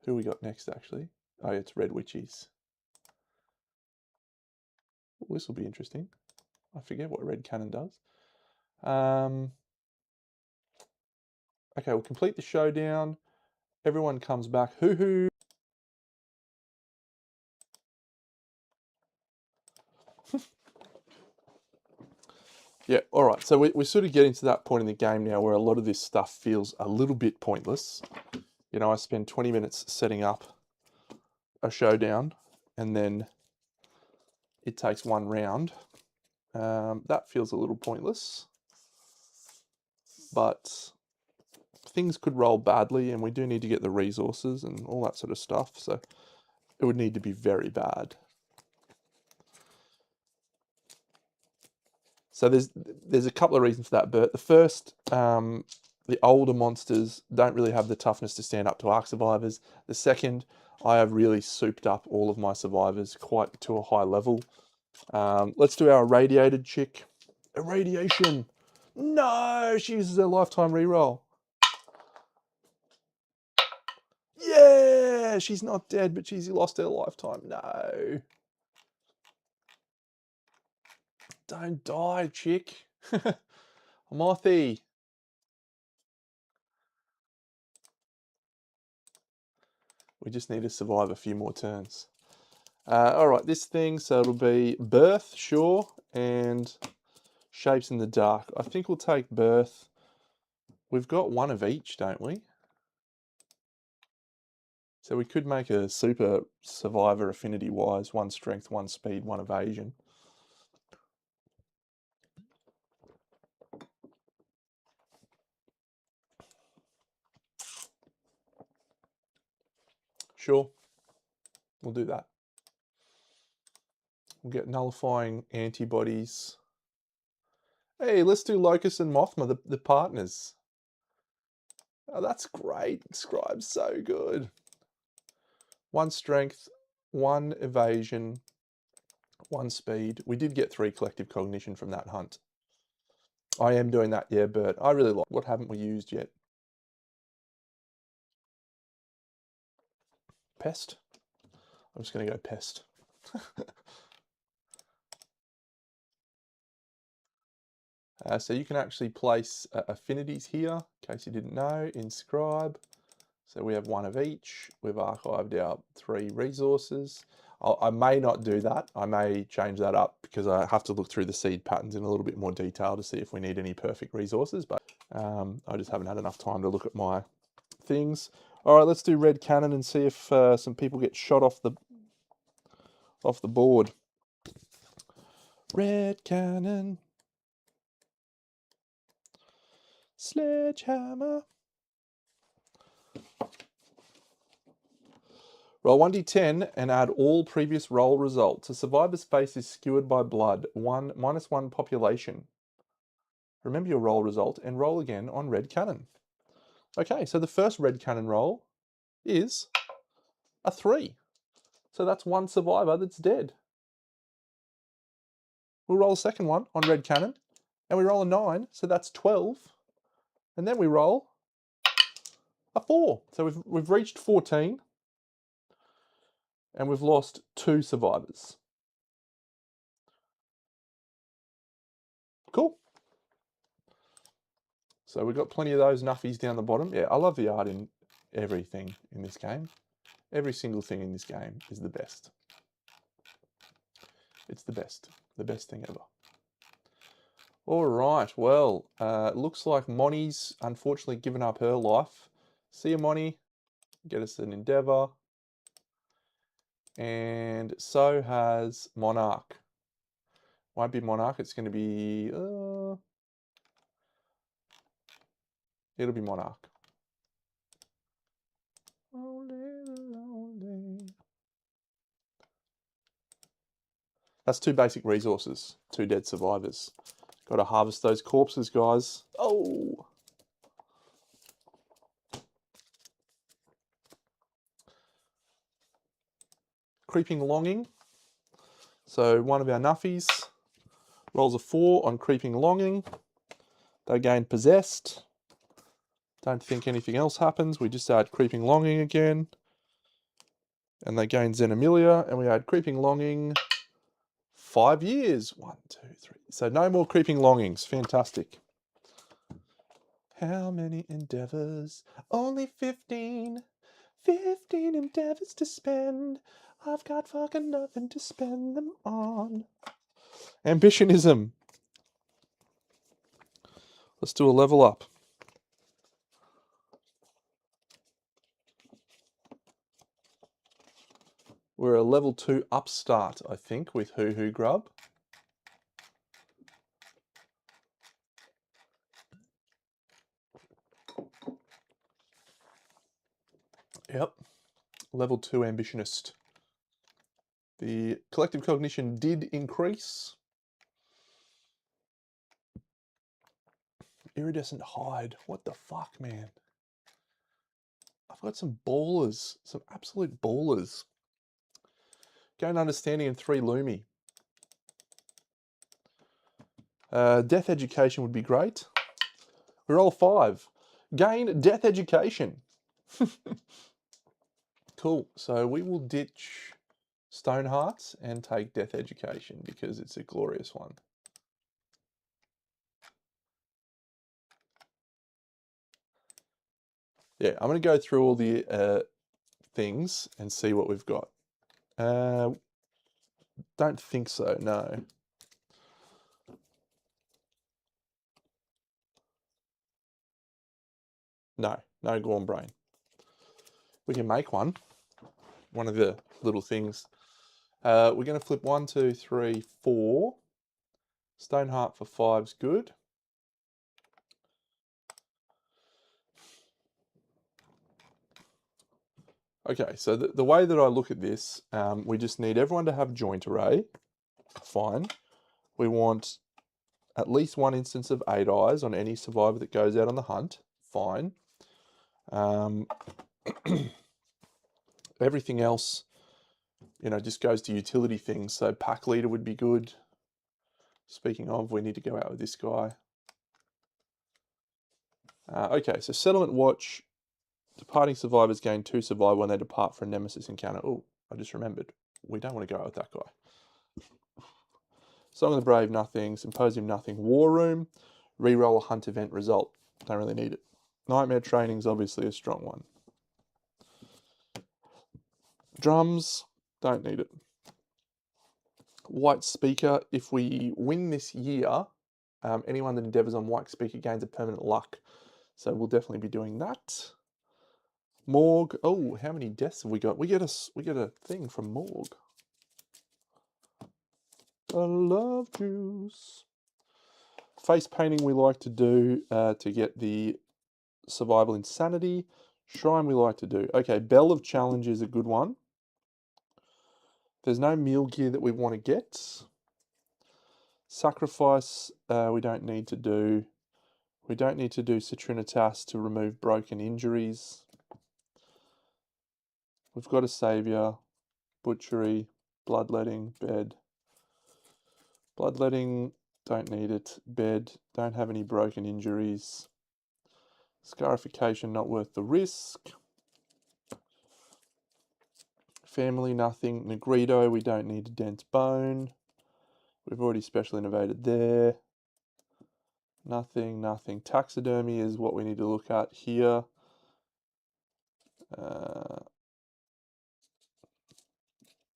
Who we got next, actually? Oh, it's Red Witches. Well, this will be interesting. I forget what Red Cannon does. Okay, we'll complete the showdown. Everyone comes back. Hoo-hoo! Yeah, all right. So we're sort of getting to that point in the game now where a lot of this stuff feels a little bit pointless. You know, I spend 20 minutes setting up a showdown and then it takes 1 round. That feels a little pointless. But things could roll badly and we do need to get the resources and all that sort of stuff. So it would need to be very bad. So there's a couple of reasons for that, Bert. The first, the older monsters don't really have the toughness to stand up to Ark survivors. The second, I have really souped up all of my survivors quite to a high level. Let's do our irradiated chick. Irradiation. No, she uses her lifetime reroll. Yeah, she's not dead, but she's lost her lifetime. No. Don't die, chick. Mothy. We just need to survive a few more turns. All right, this thing, so it'll be Birth, sure, and Shapes in the Dark. I think we'll take Birth. We've got 1 of each, don't we? So we could make a super survivor affinity-wise, 1 strength, 1 speed, 1 evasion. Sure, we'll do that. We'll get nullifying antibodies. Hey, let's do Locust and Mothma, the partners. Oh, that's great. Scribe's so good. 1 strength, 1 evasion, 1 speed. We did get 3 collective cognition from that hunt. I am doing that, yeah, Bert. I really like. What haven't we used yet? Pest? I'm just going to go pest. So you can actually place affinities here, in case you didn't know, in Scribe. So we have 1 of each. We've archived our 3 resources. I may not do that. I may change that up because I have to look through the seed patterns in a little bit more detail to see if we need any perfect resources, but I just haven't had enough time to look at my things. All right, let's do red cannon and see if some people get shot off the board. Red cannon. Sledgehammer. Roll 1d10 and add all previous roll results. A survivor's face is skewered by blood. -1 population. Remember your roll result and roll again on red cannon. Okay, so the first red cannon roll is a 3. So that's 1 survivor that's dead. We'll roll a second one on red cannon and we roll a 9, so that's 12. And then we roll a 4. So we've reached 14 and we've lost 2 survivors. Cool. So we've got plenty of those nuffies down the bottom. Yeah, I love the art in everything in this game. Every single thing in this game is the best. It's the best thing ever. All right, well, looks like Moni's unfortunately given up her life. See you, Moni. Get us an Endeavour. And so has Monarch. Won't be Monarch, it's going to be... it'll be Monarch. That's 2 basic resources, 2 dead survivors. Got to harvest those corpses, guys. Oh! Creeping Longing. So one of our nuffies rolls a 4 on Creeping Longing. They gain Possessed. Don't think anything else happens. We just add Creeping Longing again. And they gain Xenamilia. And we add Creeping Longing 5 years. 1, 2, 3. So no more Creeping Longings. Fantastic. How many endeavors? Only 15. 15 endeavors to spend. I've got fucking nothing to spend them on. Ambitionism. Let's do a level up. We're a level 2 upstart, I think, with Hoo Hoo Grub. Yep. Level 2 ambitionist. The collective cognition did increase. Iridescent hide. What the fuck, man? I've got some ballers. Some absolute ballers. Gain understanding and 3 Lumi. Death education would be great. We roll 5. Gain death education. Cool. So we will ditch Stone Hearts and take death education because it's a glorious one. Yeah, I'm going to go through all the things and see what we've got. Don't think so, no. No Gorm Brain. We can make one. one of the little things. We're going to flip 1, 2, 3, 4. Stoneheart for 5's good. Okay, so the way that I look at this, we just need everyone to have joint array. Fine. We want at least one instance of 8 eyes on any survivor that goes out on the hunt. Fine. Everything else, you know, just goes to utility things. So pack leader would be good. Speaking of, we need to go out with this guy. Okay, so settlement watch. Departing survivors gain 2 survival when they depart for a nemesis encounter. Oh, I just remembered. We don't want to go out with that guy. Song of the Brave, nothing. Symposium, nothing. War Room, reroll a hunt event result. Don't really need it. Nightmare Training's obviously a strong one. Drums, don't need it. White Speaker, if we win this year, anyone that endeavours on White Speaker gains a permanent luck. So we'll definitely be doing that. Morgue. Oh, how many deaths have we got? We get a thing from Morgue. A love juice. Face painting we like to do to get the survival insanity. Shrine we like to do. Okay, Bell of Challenge is a good one. There's no meal gear that we want to get. Sacrifice we don't need to do. We don't need to do Citrinitas to remove broken injuries. We've got a Saviour, Butchery, Bloodletting, Bed. Bloodletting, don't need it. Bed, don't have any broken injuries. Scarification, not worth the risk. Family, nothing. Negrito, we don't need a dense bone. We've already special innovated there. Nothing, nothing. Taxidermy is what we need to look at here.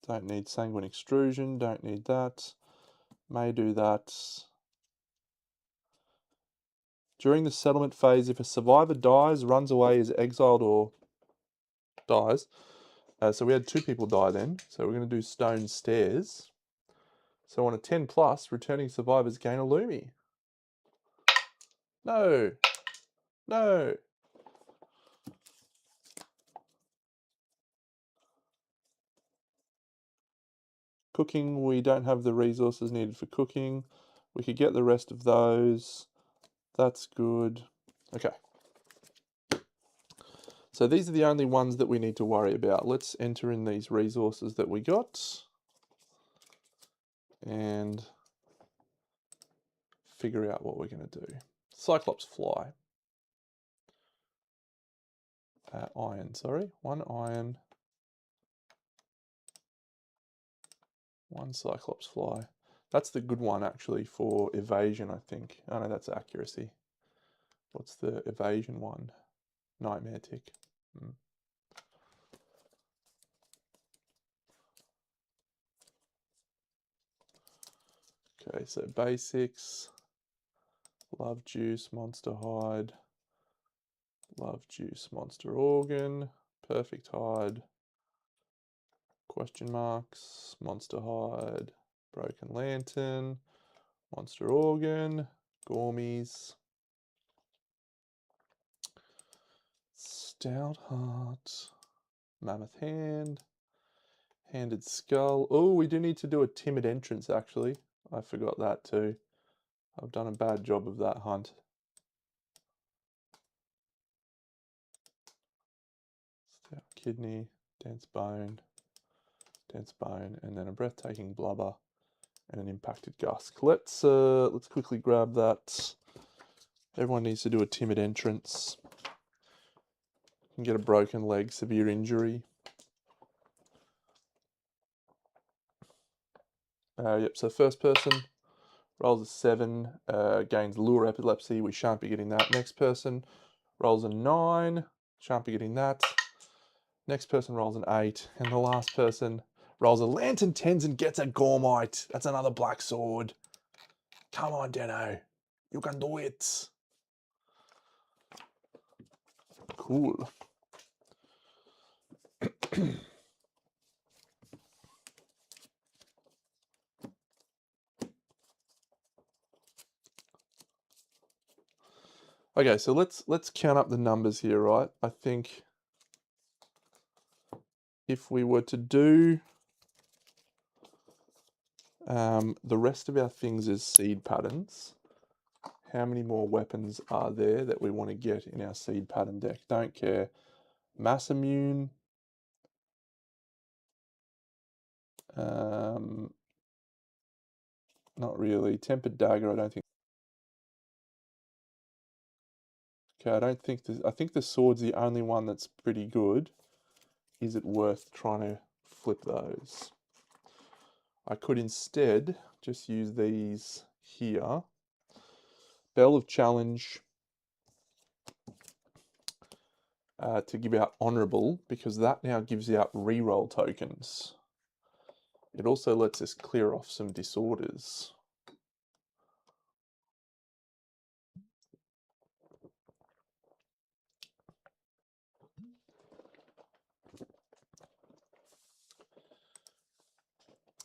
Don't need sanguine extrusion, don't need that. May do that. During the settlement phase, if a survivor dies, runs away, is exiled, or dies. So we had 2 people die then. So we're going to do Stone Stairs. So on a 10 plus, returning survivors gain a Lumi. No. No. Cooking, we don't have the resources needed for cooking. We could get the rest of those. That's good. Okay. So these are the only ones that we need to worry about. Let's enter in these resources that we got and figure out what we're going to do. Cyclops fly. Iron, sorry. 1 iron. 1 Cyclops fly. That's the good one actually for evasion, I think. Oh no, that's accuracy. What's the evasion one? Nightmare tick. Okay, so basics. Love juice, monster hide. Love juice, monster organ. Perfect hide. Question marks. Monster hide. Broken lantern. Monster organ. Gormies. Stout heart. Mammoth hand. Handed skull. Oh, we do need to do a timid entrance actually. I forgot that too. I've done a bad job of that hunt. Stout kidney, dense bone, and then a breathtaking blubber and an impacted gusk. Let's quickly grab that. Everyone needs to do a timid entrance. You can get a broken leg, severe injury. Yep, so first person rolls a 7, gains lure epilepsy. We shan't be getting that. Next person rolls a 9, shan't be getting that. Next person rolls an 8, and the last person rolls a Lantern Tens and gets a Gormite. That's another black sword. Come on, Deno. You can do it. Cool. Okay, so let's count up the numbers here, right? I think if we were to do the rest of our things as seed patterns, how many more weapons are there that we want to get in our seed pattern deck? Don't care. Mass immune. Not really. Tempered dagger, I don't think. Okay, I don't think this. I think the sword's the only one that's pretty good. Is it worth trying to flip those? I could instead just use these here. Bell of Challenge to give out Honourable, because that now gives out reroll tokens. It also lets us clear off some disorders.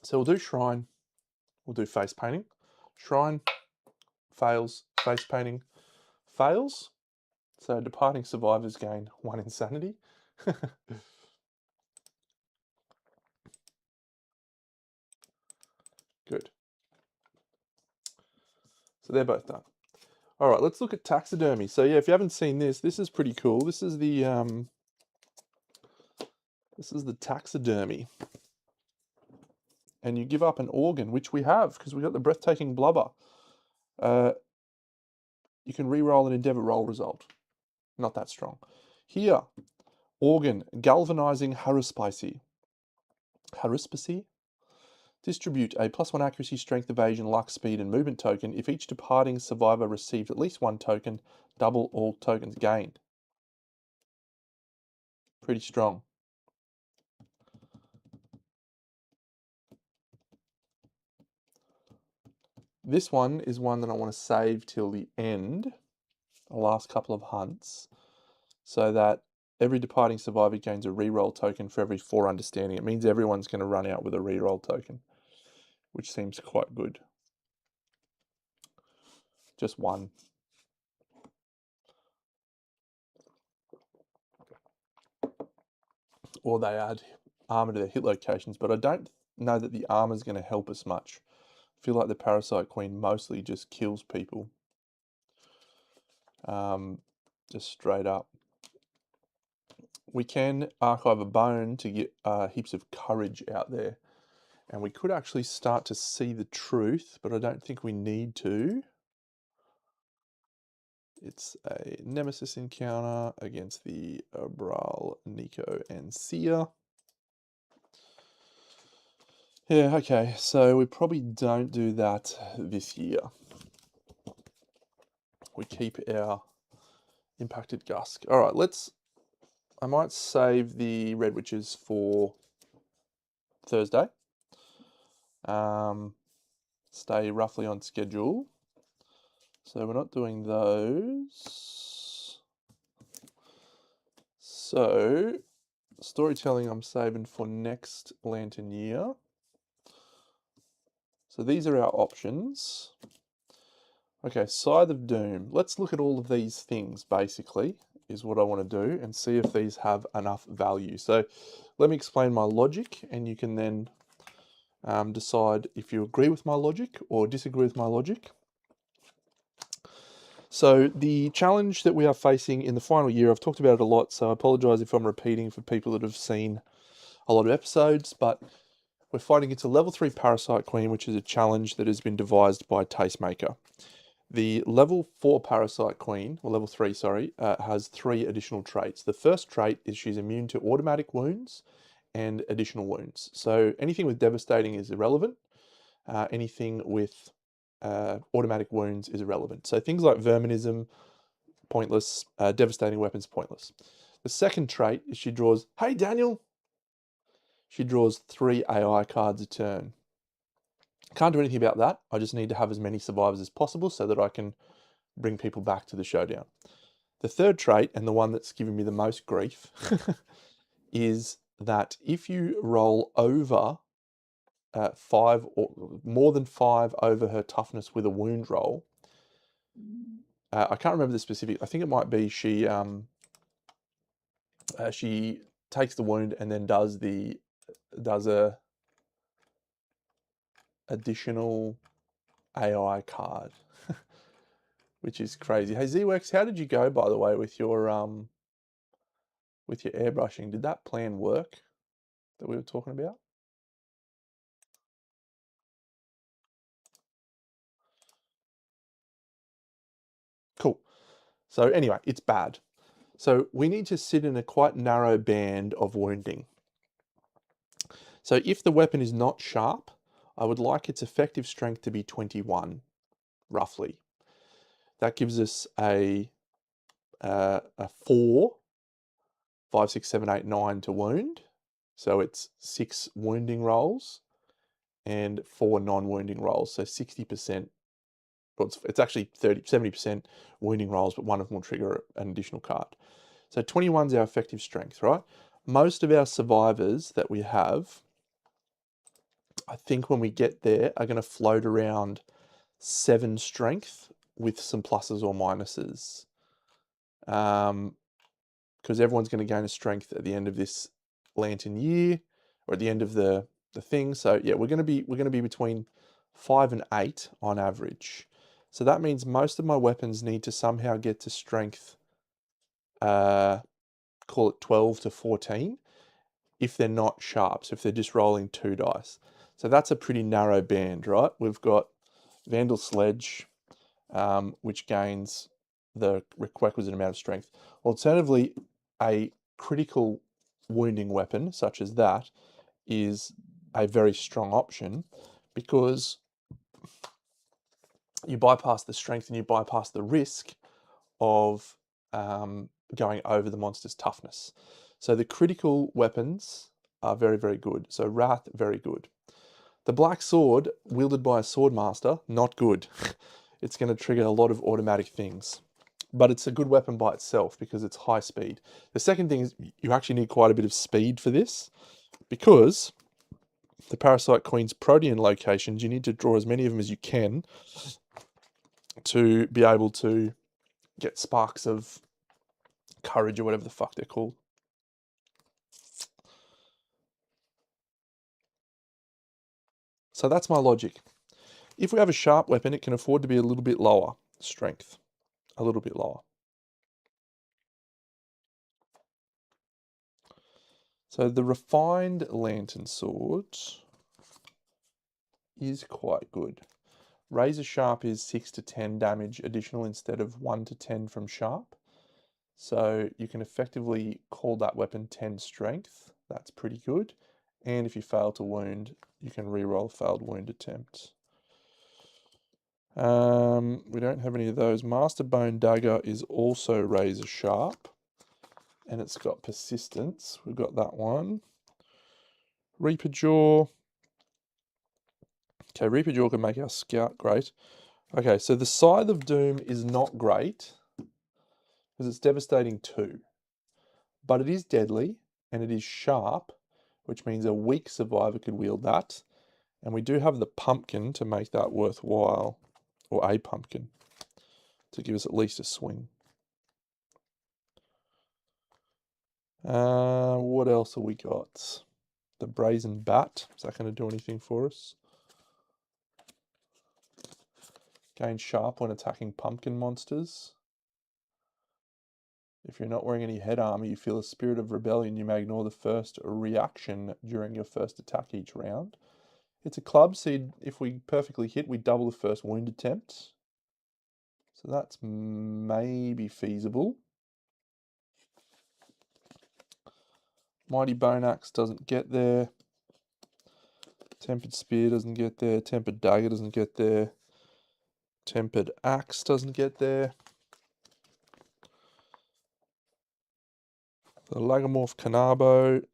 So we'll do Shrine, we'll do Face Painting. Shrine, fails, Face Painting, fails. So Departing Survivors gain 1 insanity. Good. So they're both done. All right, let's look at taxidermy. So yeah, if you haven't seen this, this is pretty cool. This is the taxidermy. And you give up an organ, which we have, because we got the breathtaking blubber. You can re-roll an endeavor roll result. Not that strong. Here, organ, galvanizing haruspicy. Haruspicy? Distribute a +1 accuracy, strength, evasion, luck, speed, and movement token. If each departing survivor received at least 1 token, double all tokens gained. Pretty strong. This one is one that I want to save till the end, the last couple of hunts, so that every departing survivor gains a reroll token for every 4 understanding. It means everyone's going to run out with a reroll token, which seems quite good. Just 1. Or they add armor to their hit locations, but I don't know that the armor is going to help us much. I feel like the Parasite Queen mostly just kills people. Just straight up. We can archive a bone to get heaps of courage out there. And we could actually start to see the truth, but I don't think we need to. It's a Nemesis encounter against the Abral, Nico, and Sia. Yeah, okay, so we probably don't do that this year. We keep our impacted Gusk. All right, I might save the Red Witches for Thursday. Stay roughly on schedule. So we're not doing those. So storytelling I'm saving for next Lantern year. So these are our options. Okay, Scythe of Doom. Let's look at all of these things, basically, is what I want to do, and see if these have enough value. So let me explain my logic, and you can then decide if you agree with my logic or disagree with my logic. So the challenge that we are facing in the final year, I've talked about it a lot, so I apologise if I'm repeating for people that have seen a lot of episodes, but we're fighting against a level 3 Parasite Queen, which is a challenge that has been devised by Tastemaker. The level 4 Parasite Queen, or level 3, sorry, has 3 additional traits. The first trait is she's immune to automatic wounds and additional wounds. So anything with devastating is irrelevant. Anything with automatic wounds is irrelevant. So things like verminism, pointless. Devastating weapons, pointless. The second trait is she draws, hey Daniel! She draws 3 AI cards a turn. Can't do anything about that. I just need to have as many survivors as possible so that I can bring people back to the showdown. The third trait, and the one that's given me the most grief, is that if you roll over 5 or more than 5 over her toughness with a wound roll, I can't remember the specific. I think it might be she takes the wound and then does a additional AI card, which is crazy. Hey ZWorks, how did you go, by the way, with your airbrushing? Did that plan work that we were talking about? Cool. So anyway, it's bad. So we need to sit in a quite narrow band of wounding. So if the weapon is not sharp, I would like its effective strength to be 21, roughly. That gives us a 4, 5, 6, 7, 8, 9 to wound. So it's 6 wounding rolls and 4 non-wounding rolls. So 60%, well, it's actually 70% wounding rolls, but one of them will trigger an additional card. So 21 is our effective strength, right? Most of our survivors that we have, I think when we get there, are going to float around 7 strength with some pluses or minuses. Because everyone's going to gain a strength at the end of this lantern year, or at the end of the thing. So yeah, we're going to be between 5 and 8 on average. So that means most of my weapons need to somehow get to strength, call it 12 to 14, if they're not sharp. So if they're just rolling 2 dice. So that's a pretty narrow band, right? We've got Vandal Sledge, which gains the requisite amount of strength. Alternatively, a critical wounding weapon, such as that, is a very strong option because you bypass the strength and you bypass the risk of going over the monster's toughness. So the critical weapons are very, very good. So Wrath, very good. The Black Sword, wielded by a Swordmaster, not good. It's going to trigger a lot of automatic things. But it's a good weapon by itself because it's high speed. The second thing is you actually need quite a bit of speed for this because the Parasite Queen's Protean locations, you need to draw as many of them as you can to be able to get sparks of courage or whatever the fuck they're called. So that's my logic. If we have a sharp weapon, it can afford to be a little bit lower strength, a little bit lower. So the refined lantern sword is quite good. Razor sharp is 6 to 10 damage additional instead of 1 to 10 from sharp. So you can effectively call that weapon 10 strength. That's pretty good. And if you fail to wound, you can reroll failed wound attempt. We don't have any of those. Master Bone Dagger is also razor sharp. And it's got persistence. We've got that one. Reaper Jaw. Okay, Reaper Jaw can make our scout great. Okay, so the Scythe of Doom is not great because it's devastating 2. But it is deadly and it is sharp, which means a weak survivor could wield that. And we do have the pumpkin to make that worthwhile, or a pumpkin, to give us at least a swing. What else have we got? The Brazen Bat. Is that going to do anything for us? Gain sharp when attacking pumpkin monsters. If you're not wearing any head armor, you feel a spirit of rebellion. You may ignore the first reaction during your first attack each round. It's a club, so if we perfectly hit, we double the first wound attempt. So that's maybe feasible. Mighty Bone Axe doesn't get there. Tempered Spear doesn't get there. Tempered Dagger doesn't get there. Tempered Axe doesn't get there. The Lagomorph Kanabo,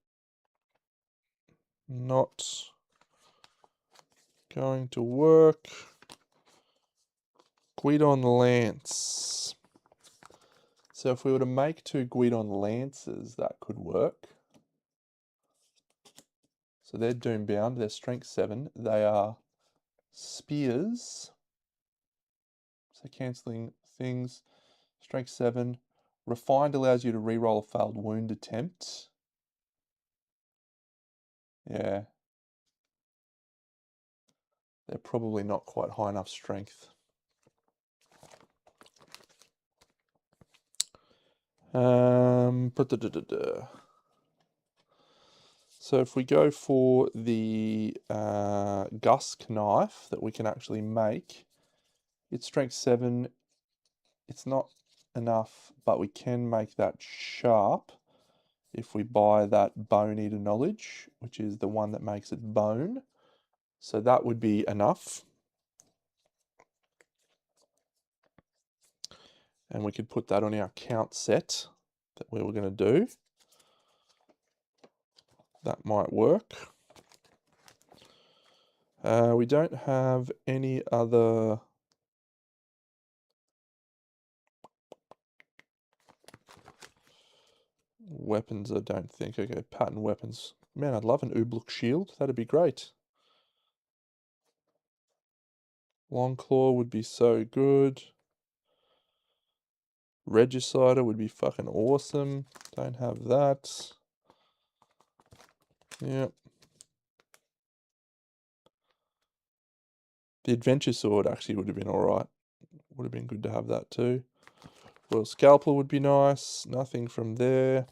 not going to work. Guidon Lance. So if we were to make 2 Guidon Lances, that could work. So they're doom-bound, they're strength 7. They are spears. So cancelling things. Strength 7. Refined allows you to reroll a failed wound attempt. Yeah. They're probably not quite high enough strength. So if we go for the Gusk knife that we can actually make, it's strength 7. It's not enough, but we can make that sharp if we buy that Bone Eater Knowledge, which is the one that makes it bone. So that would be enough. And we could put that on our count set that we were going to do. That might work. We don't have any other weapons, I don't think. Okay, pattern weapons. Man, I'd love an Ubluk shield. That'd be great. Long Claw would be so good. Regicider would be fucking awesome. Don't have that. Yep. The Adventure Sword actually would have been alright. Would have been good to have that too. Royal Scalpel would be nice. Nothing from there.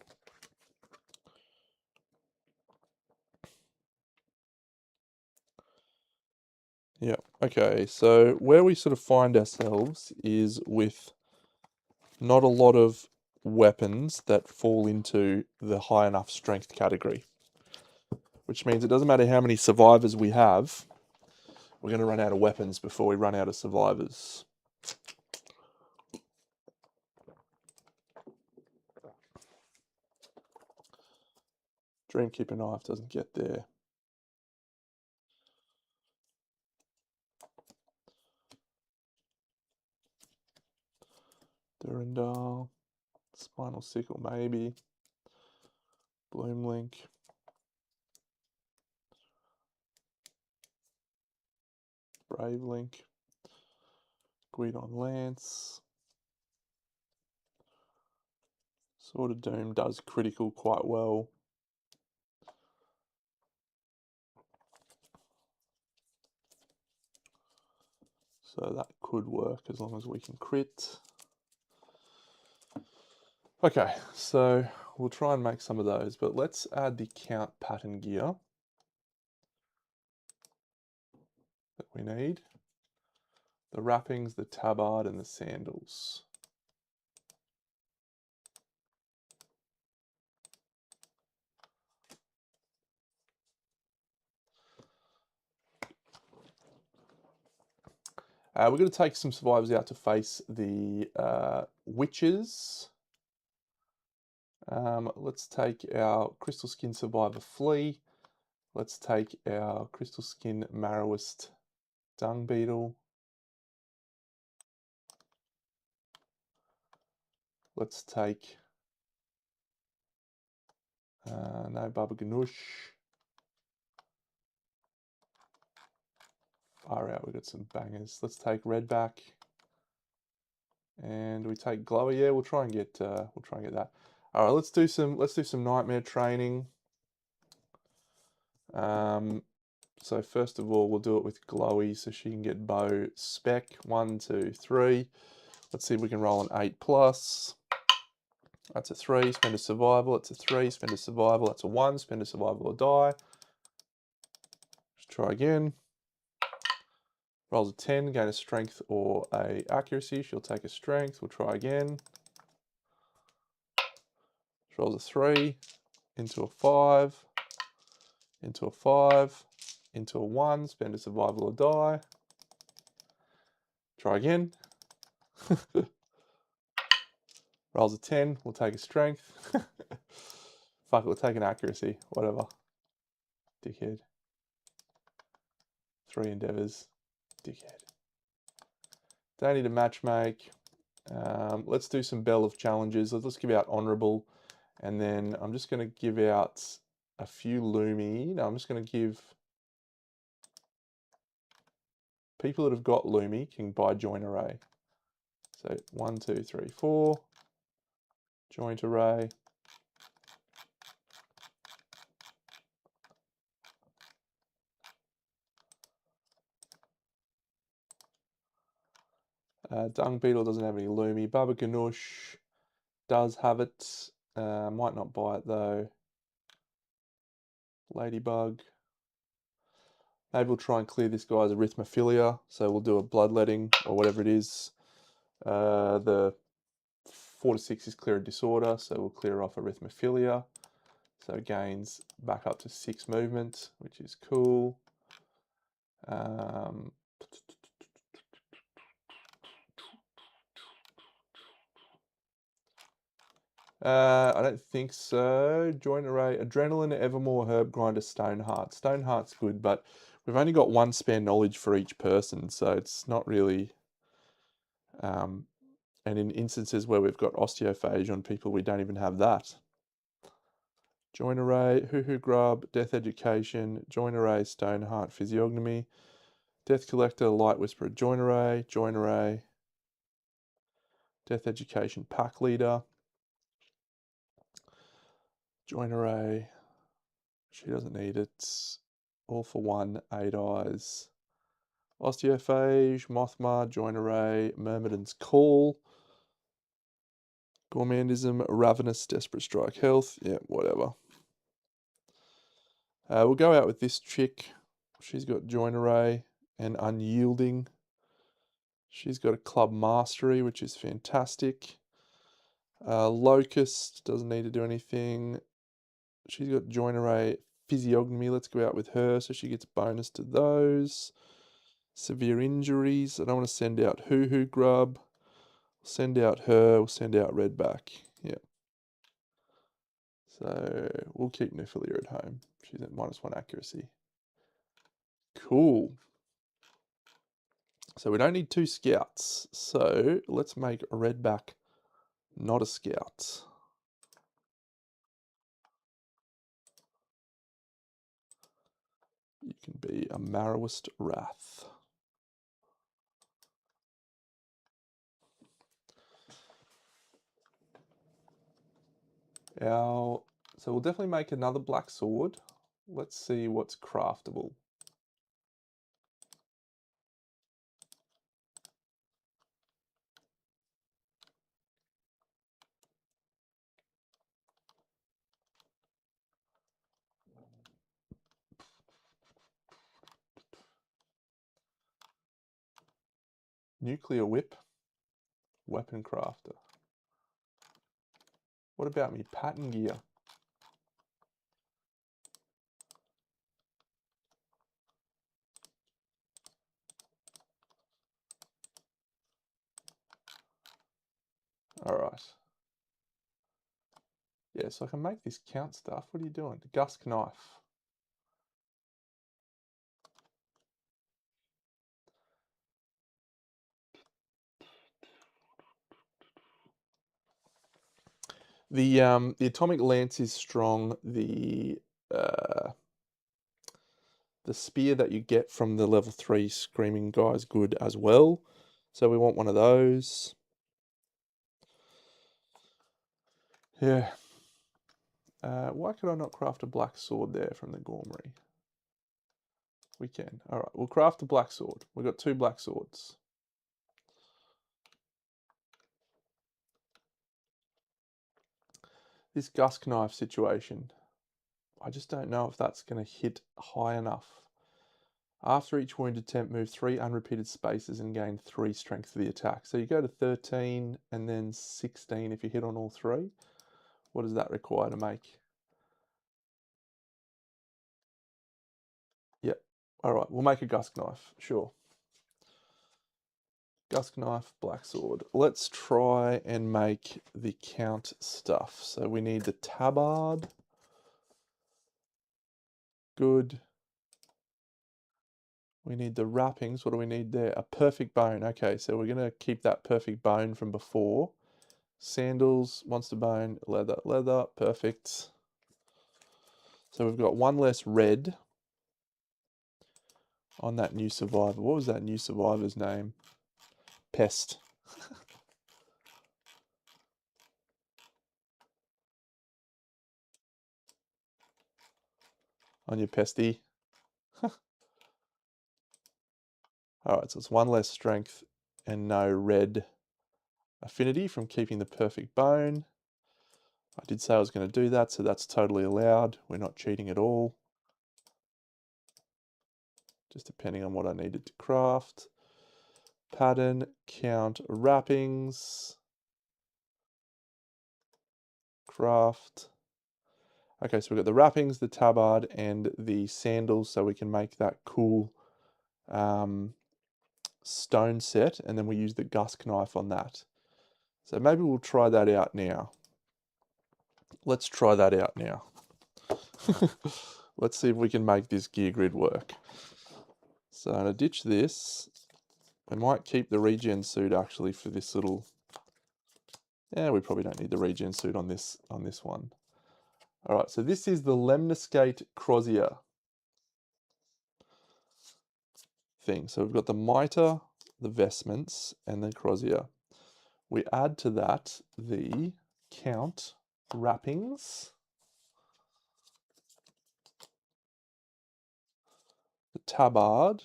Yeah, okay, so where we sort of find ourselves is with not a lot of weapons that fall into the high enough strength category. Which means it doesn't matter how many survivors we have, we're going to run out of weapons before we run out of survivors. Dreamkeeper Knife doesn't get there. Durandal, Spinal Sickle maybe, Bloomlink, Bravelink, Guidon Lance, Sword of Doom does critical quite well. So that could work as long as we can crit. Okay, so we'll try and make some of those, but let's add the count pattern gear that we need. The wrappings, the tabard, and the sandals. We're going to take some survivors out to face the witches. Let's take our Crystal Skin Survivor Flea. Let's take our Crystal Skin Marrowist Dung Beetle. Let's take no Baba Ganoush. Far out, we've got some bangers. Let's take Redback. And we take Glower. Yeah, we'll try and get that. All right, let's do some nightmare training. So first of all, we'll do it with Glowy so she can get bow spec. 1, 2, 3. Let's see if we can roll an 8+. That's a 3, spend a survival. It's a 3, spend a survival. That's a 1, spend a survival or die. Let's try again. Rolls a 10, gain a strength or a accuracy. She'll take a strength. We'll try again. Rolls a 3, into a 5, into a 5, into a 1, spend a survival or die. Try again. Rolls a 10, we'll take a strength. Fuck it, we'll take an accuracy, whatever. Dickhead. 3 endeavors. Dickhead. Don't need a match make. Let's do some Bell of Challenges. Let's give out Honourable. And then I'm just going to give out a few Lumi. No, I'm just going to give... People that have got Lumi can buy Join Array. So 1, 2, 3, 4. Joint array. Dung beetle doesn't have any loomy. Baba Ganoush does have it. Might not buy it though. Ladybug. Maybe we'll try and clear this guy's arithmophilia. So we'll do a bloodletting or whatever it is. The 4 to 6 is clear a disorder, so we'll clear off arithmophilia. So it gains back up to 6 movement, which is cool. I don't think so. Joint array, adrenaline, evermore, herb grinder, Stoneheart. Stoneheart's good, but we've only got 1 spare knowledge for each person, so it's not really. And in instances where we've got osteophage on people, we don't even have that. Joint array, hoo-hoo grub, death education, joint array, Stoneheart, physiognomy, death collector, light whisperer, joint array, death education, pack leader, joint array. She doesn't need it. All for one, 8 eyes. Osteophage, Mothma, joint array, Myrmidon's Call, Gourmandism, Ravenous, Desperate Strike, Health, yeah, whatever. We'll go out with this chick. She's got joint array and unyielding. She's got a club mastery, which is fantastic. Locust doesn't need to do anything. She's got joint array, physiognomy. Let's go out with her so she gets bonus to those. Severe injuries. I don't want to send out hoo-hoo grub. Send out her. We'll send out redback. Yeah. So we'll keep Nephilia at home. She's at -1 accuracy. Cool. So we don't need 2 scouts. So let's make redback not a scout. You can be a Marrowist Wrath. So we'll definitely make another black sword. Let's see what's craftable. Nuclear whip, weapon crafter. What about me pattern gear? All right. Yeah, so I can make this count stuff. What are you doing? The Gusk knife. The atomic lance is strong. The spear that you get from the level 3 screaming guy is good as well. So we want one of those. Yeah. Why could I not craft a black sword there from the Gormery? We can. All right, we'll craft a black sword. We've got 2 black swords. This Gusk knife situation, I just don't know if that's going to hit high enough. After each wound attempt, move 3 unrepeated spaces and gain 3 strength for the attack. So you go to 13 and then 16 if you hit on all 3. What does that require to make? Yep. All right, we'll make a Gusk knife, sure. Gusk knife, black sword. Let's try and make the count stuff. So we need the tabard. Good. We need the wrappings. What do we need there? A perfect bone. Okay, so we're going to keep that perfect bone from before. Sandals, monster bone, leather, leather. Perfect. So we've got 1 less red on that new survivor. What was that new survivor's name? Pest. on your pesty. Alright, so it's 1 less strength and no red affinity from keeping the perfect bone. I did say I was going to do that, so that's totally allowed. We're not cheating at all. Just depending on what I needed to craft. Pattern, count, wrappings. Craft. Okay, so we've got the wrappings, the tabard, and the sandals, so we can make that cool stone set, and then we use the gusk knife on that. So maybe we'll try that out now. Let's try that out now. Let's see if we can make this gear grid work. So I'm going to ditch this. I might keep the regen suit actually for this little... Yeah, we probably don't need the regen suit on this one. Alright, so this is the lemniscate crozier thing. So we've got the mitre, the vestments, and the crozier. We add to that the count wrappings, the tabard,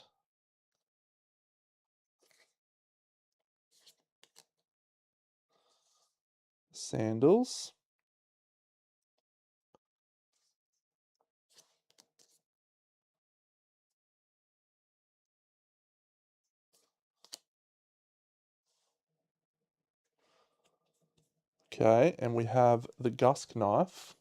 sandals, okay, and we have the gusk knife,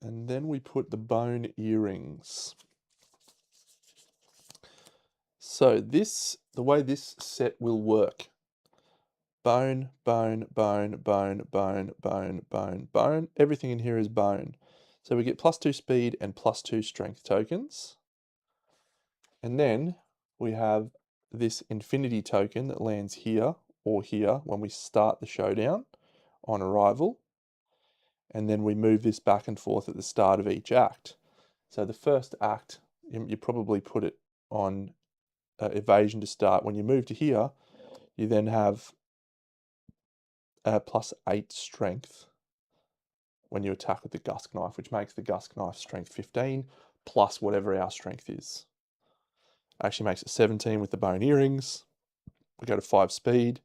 and then we put the bone earrings. So this, the way this set will work, bone, bone, bone, bone, bone, bone, bone, bone, everything in here is bone. So we get +2 speed and +2 strength tokens. And then we have this infinity token that lands here or here when we start the showdown on arrival. And then we move this back and forth at the start of each act. So the first act, you probably put it on evasion to start. When you move to here, you then have +8 strength when you attack with the gusk knife, which makes the gusk knife strength 15 plus whatever our strength is. Actually makes it 17 with the bone earrings. We go to 5 speed.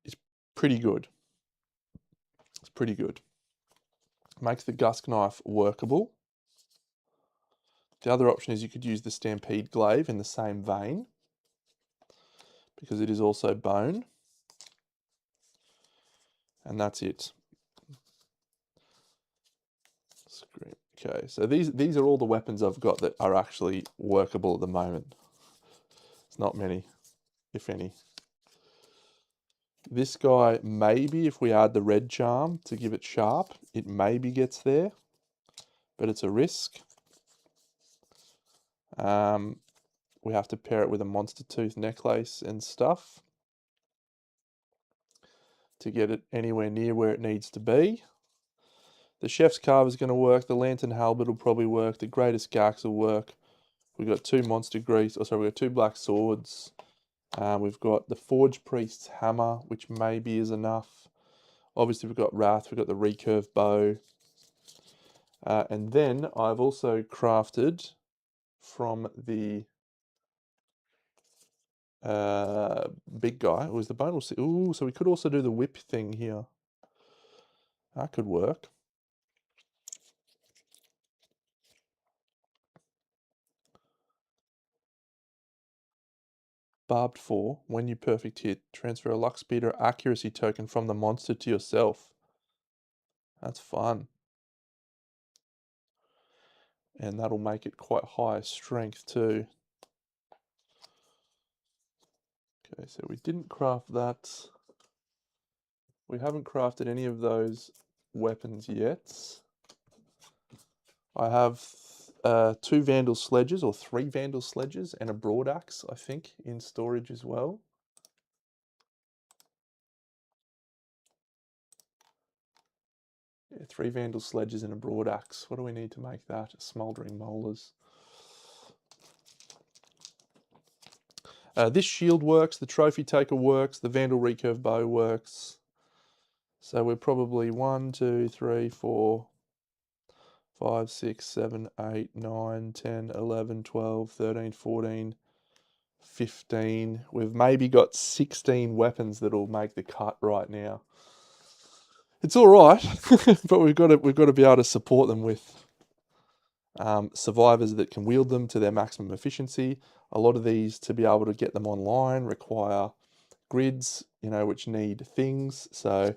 It's pretty good. It's pretty good. Makes the gusk knife workable. The other option is you could use the stampede glaive in the same vein, because it is also bone. And that's it. Okay, so these are all the weapons I've got that are actually workable at the moment. It's not many, if any. This guy, maybe if we add the red charm to give it sharp, it maybe gets there, but it's a risk. We have to pair it with a monster tooth necklace and stuff to get it anywhere near where it needs to be. The chef's carve is going to work. The lantern halberd will probably work. The greatest gax will work. We've got 2 monster grease. We've got 2 black swords. We've got the forge priest's hammer, which maybe is enough. Obviously, we've got wrath. We've got the recurve bow. And then I've also crafted from the big guy. It was the bone. Ooh, so we could also do the whip thing here. That could work. Barbed 4. When you perfect hit, transfer a luck speed or accuracy token from the monster to yourself. That's fun. And that'll make it quite high strength too. Okay, so we didn't craft that. We haven't crafted any of those weapons yet. I have 2 Vandal sledges, or 3 Vandal sledges, and a broad axe, I think, in storage as well. Yeah, 3 Vandal sledges and a broad axe. What do we need to make that? Smouldering molars. This shield works, the trophy taker works, the Vandal recurve bow works. So we're probably 1, 2, 3, 4, 5, 6, 7, 8, 9, 10, 11, 12, 13, 14, 15. We've maybe got 16 weapons that'll make the cut right now. It's all right, but we've got to be able to support them with survivors that can wield them to their maximum efficiency. A lot of these, to be able to get them online, require grids, which need things. So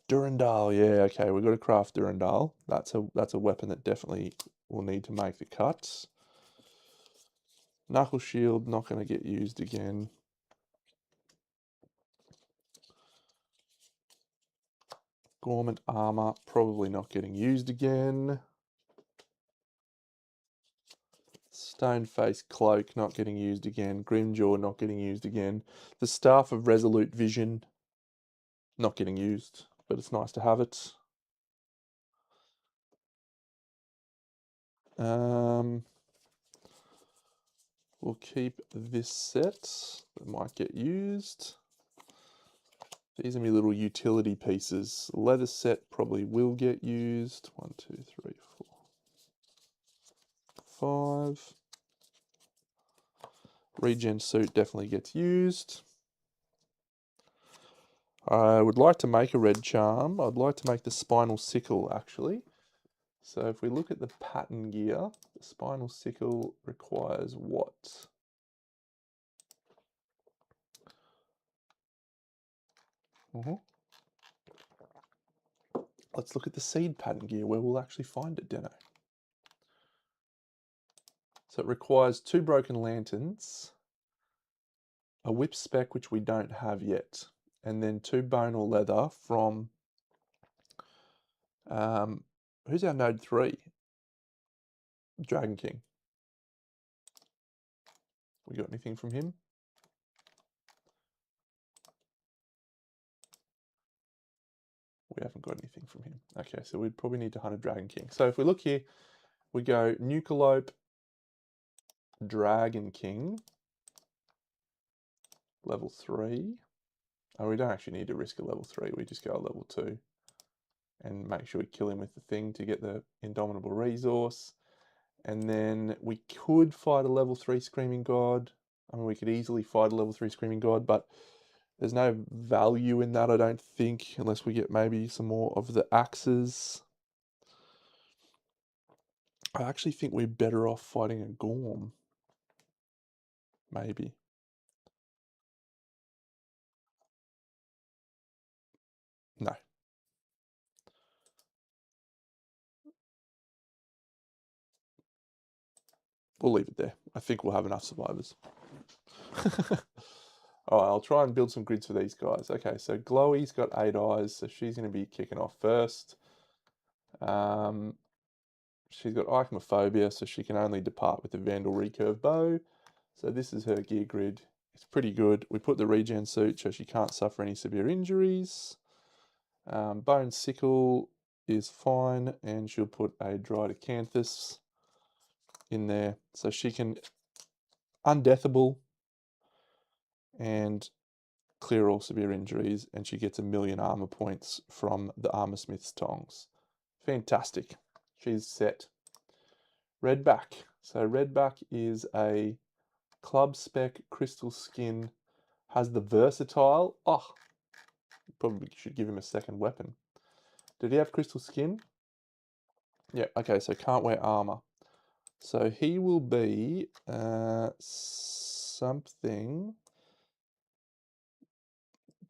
Durandal, yeah, okay, we've got to craft Durandal. That's a weapon that definitely will need to make the cut. Knuckle Shield, not going to get used again. Gorm Armor, probably not getting used again. Stoneface Cloak, not getting used again. Grimjaw, not getting used again. The Staff of Resolute Vision, not getting used, but it's nice to have it. We'll keep this set. That might get used. These are my little utility pieces. Leather set probably will get used. 1, 2, 3, 4, 5. Regen suit definitely gets used. I would like to make a red charm. I'd like to make the spinal sickle actually. So if we look at the pattern gear, the spinal sickle requires what? Let's look at the seed pattern gear where we'll actually find it, Deno. So it requires 2 broken lanterns, a whip spec which we don't have yet, and then 2 bone or leather from who's our node 3? Dragon King. We got anything from him? We haven't got anything from him. Okay, so we'd probably need to hunt a Dragon King. So if we look here, we go Nucalope, Dragon King, level 3. Oh, we don't actually need to risk a level 3. We just go a level 2 and make sure we kill him with the thing to get the Indomitable resource. And then we could fight a level 3 Screaming God. I mean, we could easily fight a level 3 Screaming God, but there's no value in that, I don't think, unless we get maybe some more of the axes. I actually think we're better off fighting a Gorm. Maybe. No. We'll leave it there. I think we'll have enough survivors. Alright, I'll try and build some grids for these guys. Okay, so Glowy's got 8 eyes, so she's going to be kicking off first. She's got Ichnophobia, so she can only depart with the Vandal recurve bow. So this is her gear grid. It's pretty good. We put the regen suit so she can't suffer any severe injuries. Bone Sickle is fine, and she'll put a Dried Acanthus in there so she can undeathable and clear all severe injuries, and she gets 1,000,000 armor points from the Armorsmith's Tongs. Fantastic. She's set. Redback. So Redback is a club spec crystal skin, has the versatile. Oh, probably should give him a second weapon. Did he have crystal skin? Yeah, okay, so can't wear armor. So he will be something.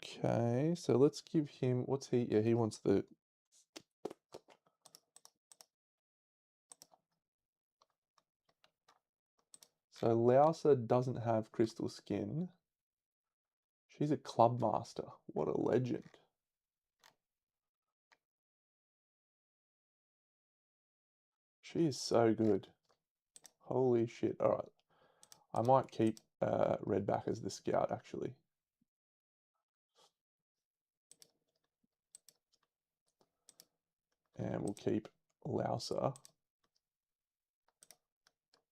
Okay, so let's give him, what's he? Yeah, he wants the. So Louser doesn't have crystal skin. She's a club master. What a legend. She is so good. Holy shit. All right. I might keep Redback as the scout, actually. And we'll keep Louser.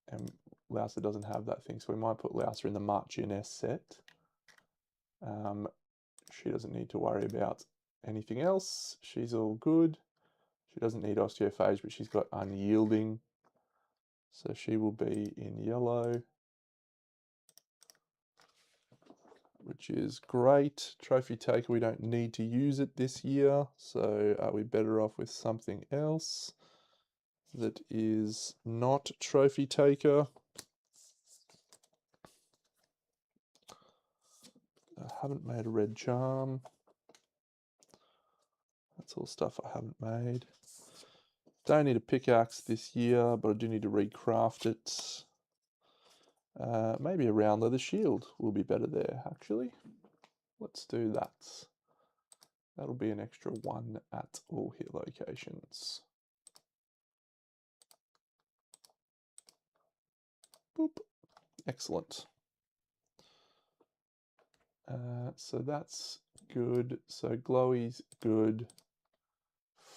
And Louser doesn't have that thing, so we might put Louser in the Marchioness set. She doesn't need to worry about anything else. She's all good. She doesn't need Osteophage, but she's got Unyielding. So she will be in yellow, which is great. Trophy Taker, we don't need to use it this year, so are we better off with something else that is not Trophy Taker? I haven't made a red charm. That's all stuff I haven't made. Don't need a pickaxe this year, but I do need to recraft it. Maybe a round leather shield will be better there, actually. Let's do that. That'll be an extra 1 at all hit locations. Boop. Excellent. So that's good. So Glowy's good.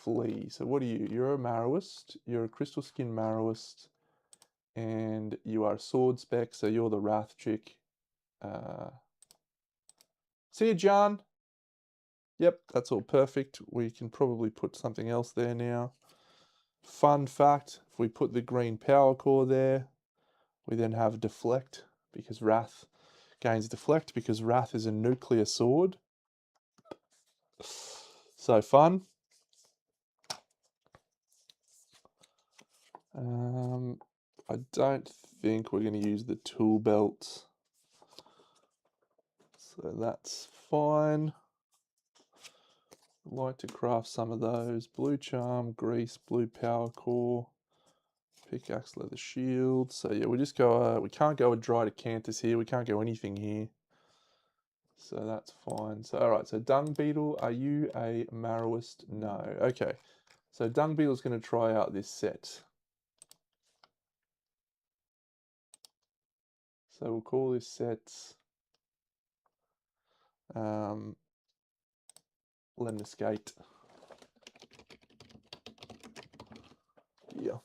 Flea. So what are you? You're a Marrowist. You're a Crystal Skin Marrowist. And you are a Sword Spec, so you're the Wrath chick. See you, John. Yep, that's all perfect. We can probably put something else there now. Fun fact, if we put the green power core there, we then have Deflect, because Wrath gains Deflect, because Wrath is a nuclear sword. So fun. I don't think we're going to use the tool belt. So that's fine. I'd like to craft some of those. Blue charm, grease, blue power core, pickaxe, leather shield. So yeah, we just go, we can't go a dry decantus here. We can't go anything here. So that's fine. So, all right, so Dung Beetle, are you a Marrowist? No. Okay. So Dung Beetle's going to try out this set. So we'll call this set Lemniscate. Yeah.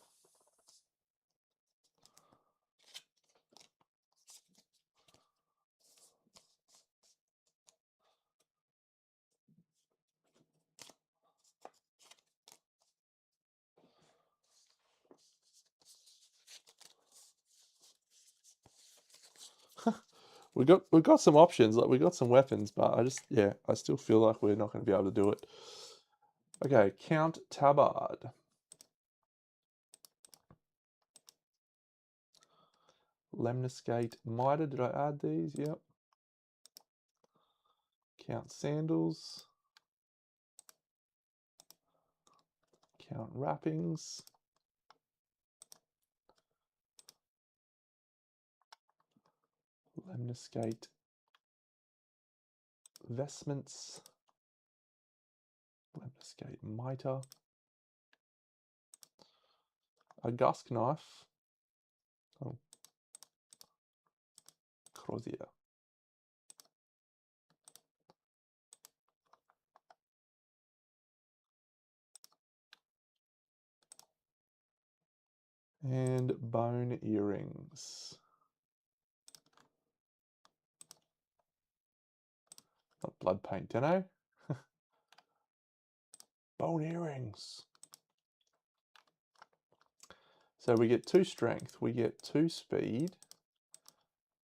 We've got some options, like we got some weapons, but I still feel like we're not going to be able to do it. Okay, Count Tabard. Lemniscate Mitre, did I add these? Yep. Count Sandals. Count Wrappings. Lemniscate Vestments. Lemniscate Mitre. A Gusk Knife. Oh. Crozier. And Bone Earrings. Not Blood Paint, Deno. Bone Earrings. So we get 2 strength, we get 2 speed,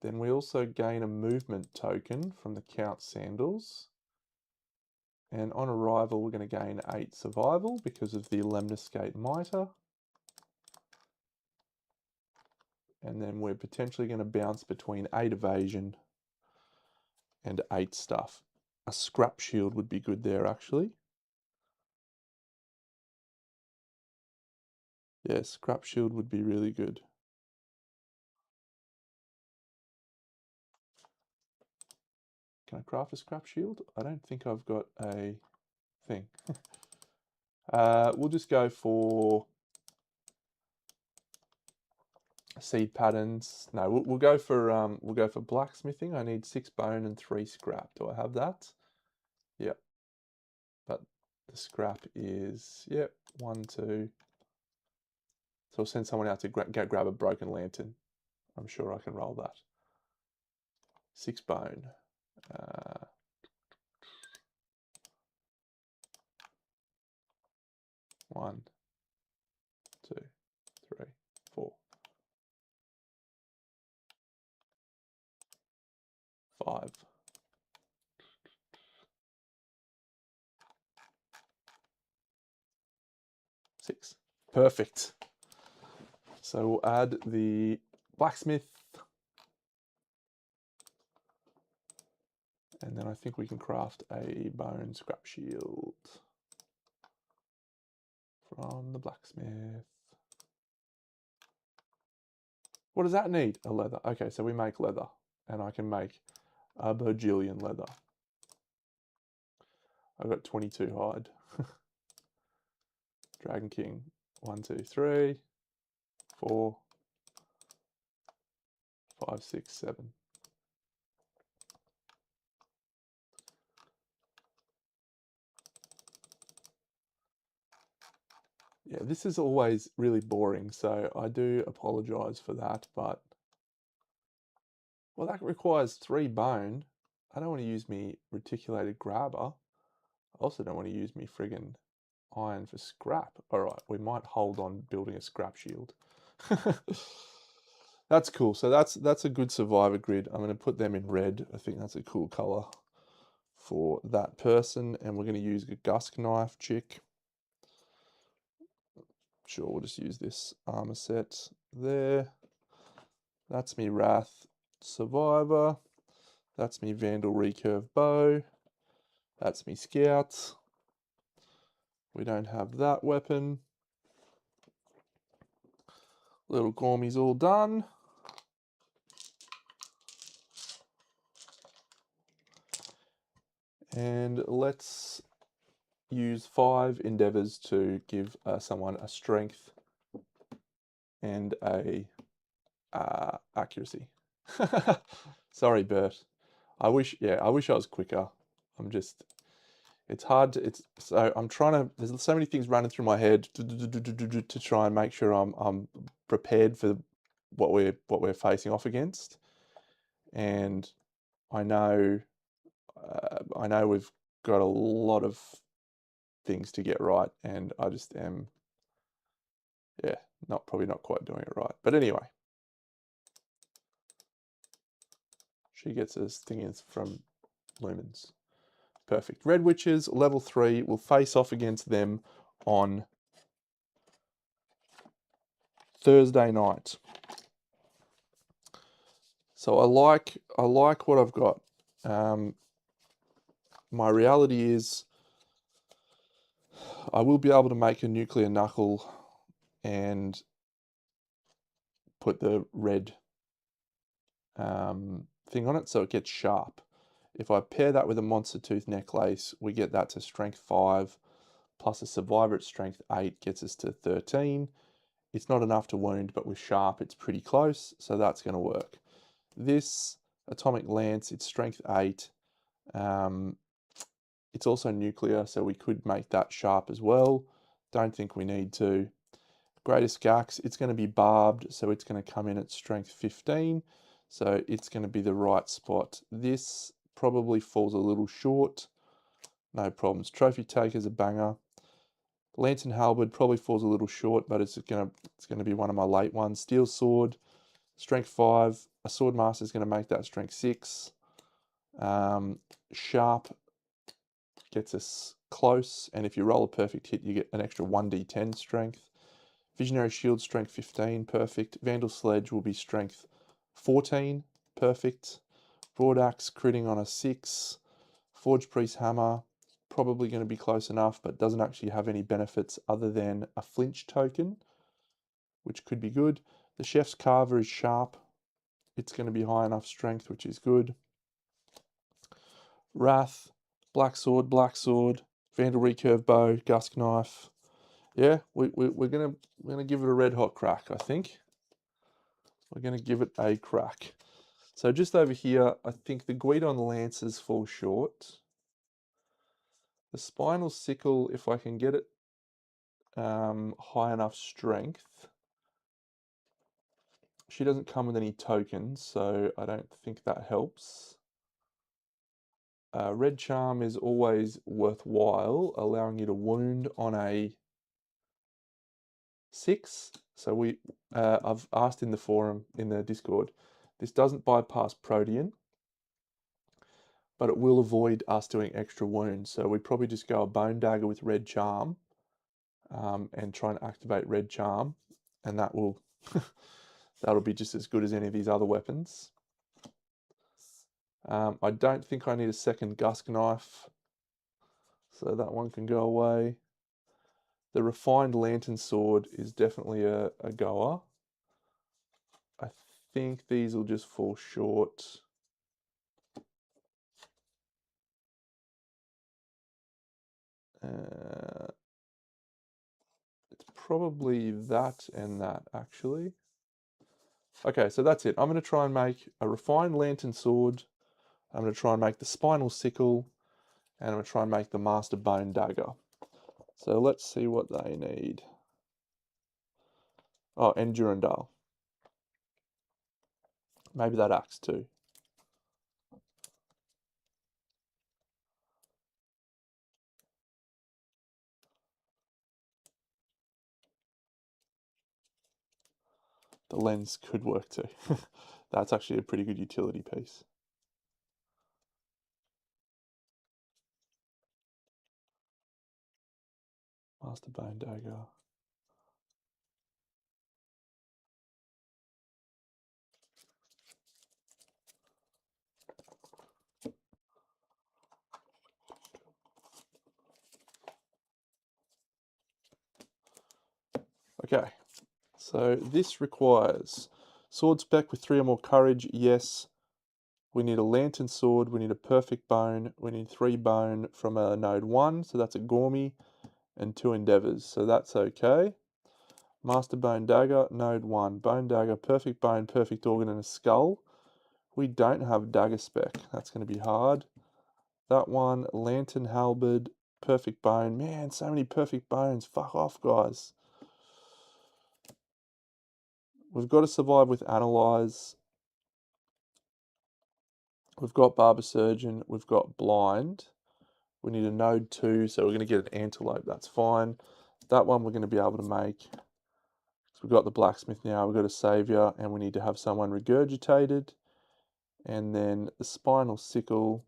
then we also gain a movement token from the Count Sandals. And on arrival, we're going to gain 8 survival because of the Lemniscate Mitre. And then we're potentially going to bounce between 8 evasion and 8 stuff. A Scrap Shield would be good there, actually. Yeah, Scrap Shield would be really good. Can I craft a Scrap Shield? I don't think I've got a thing. We'll just go for seed patterns. No, we'll go for blacksmithing. I need 6 bone and 3 scrap. Do I have that? Yep. But the scrap is 1, 2. So I'll send someone out to grab a broken lantern. I'm sure I can roll that. 6 bone. 1, 2, 3, 4, 5. 6. Perfect. So we'll add the blacksmith. And then I think we can craft a bone scrap shield from the blacksmith. What does that need? A leather. Okay, so we make leather. And I can make a bajillion leather. I've got 22 hide. Dragon King. 1, 2, 3, 4, 5, 6, 7. Yeah, this is always really boring, so I do apologize for that, but well, that requires 3 bone. I don't want to use me reticulated grabber. I also don't want to use me friggin' iron for scrap. All right, we might hold on building a scrap shield. That's cool. So that's a good survivor grid. I'm going to put them in red. I think that's a cool color for that person. And we're going to use a gusk knife chick. Sure, we'll just use this armor set there. That's me Wrath Survivor. That's me Vandal Recurve Bow. That's me Scout. We don't have that weapon. Little Gormy's all done. And let's use 5 endeavors to give someone a strength and a accuracy. Sorry, Bert. I wish I was quicker. It's hard to, so I'm trying to, there's so many things running through my head to try and make sure I'm prepared for what we're facing off against. And I know we've got a lot of things to get right, and I just am, yeah, probably not quite doing it right. But anyway, she gets us things from lumens. Perfect. Red Witches, level 3. We'll face off against them on Thursday night. So I like what I've got. My reality is I will be able to make a nuclear knuckle and put the red thing on it so it gets sharp. If I pair that with a monster tooth necklace, we get that to strength 5, plus a survivor at strength 8 gets us to 13. It's not enough to wound, but with sharp, it's pretty close, so that's going to work. This atomic lance, it's strength 8. It's also nuclear, so we could make that sharp as well. Don't think we need to. Greatest Gax, it's going to be barbed, so it's going to come in at strength 15. So it's going to be the right spot. This probably falls a little short. No problems. Trophy Taker's a banger. Lantern Halberd probably falls a little short, but it's going to be one of my late ones. Steel Sword, strength 5. A Sword Master is going to make that strength 6. Sharp gets us close, and if you roll a perfect hit, you get an extra 1d10 strength. Visionary Shield, strength 15, perfect. Vandal Sledge will be strength 14, perfect. Broad Axe, critting on a 6. Forge Priest Hammer, probably going to be close enough, but doesn't actually have any benefits other than a flinch token, which could be good. The Chef's Carver is sharp. It's going to be high enough strength, which is good. Wrath, Black Sword, Vandal Recurve Bow, Gusk Knife. Yeah, we're gonna give it a red hot crack, I think. We're gonna give it a crack. So just over here, I think the Guidon Lancers fall short. The Spinal Sickle, if I can get it high enough strength, She doesn't come with any tokens, so I don't think that helps. Red Charm is always worthwhile, allowing you to wound on a 6. So I've asked in the forum, in the Discord, this doesn't bypass Protean, but it will avoid us doing extra wounds. So we probably just go a Bone Dagger with Red Charm, and try and activate Red Charm, and that will that'll be just as good as any of these other weapons. I don't think I need a second Gusk Knife, so that one can go away. The Refined Lantern Sword is definitely a goer. I think these will just fall short. It's probably that and that, actually. Okay, so that's it. I'm going to try and make a Refined Lantern Sword. I'm going to try and make the Spinal Sickle. And I'm going to try and make the Master Bone Dagger. So let's see what they need. Oh, and Durandal. Maybe that axe too. The lens could work too. That's actually a pretty good utility piece. Master Bone Dagger. Okay, so this requires sword spec with 3 or more courage, yes. We need a lantern sword, we need a perfect bone, we need 3 bone from a node 1, so that's a Gormy, and 2 endeavors, so that's okay. Master Bone Dagger, node 1, bone dagger, perfect bone, perfect organ, and a skull. We don't have dagger spec, that's going to be hard. That one, lantern halberd, perfect bone. Man, so many perfect bones, fuck off guys. We've got to survive with analyze. We've got Barber Surgeon, we've got Blind. We need a node 2, so we're going to get an Antelope, that's fine. That one we're going to be able to make. So we've got the Blacksmith now, we've got a Savior, and we need to have someone regurgitated. And then the Spinal Sickle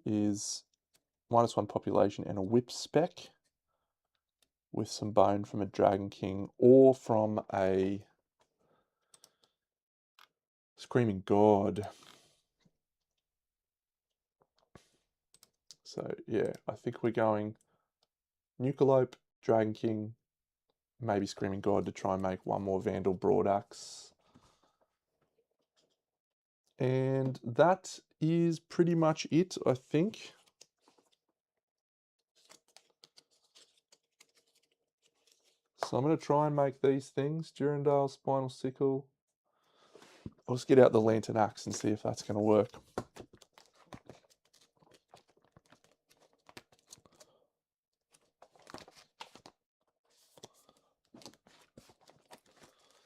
is -1 population and a whip spec with some bone from a Dragon King or from a Screaming God. So yeah, I think we're going Nucalope, Dragon King, maybe Screaming God to try and make one more Vandal Broadaxe. And that is pretty much it, I think. So I'm going to try and make these things. Durandal, Spinal Sickle. I'll just get out the Lantern Axe and see if that's going to work.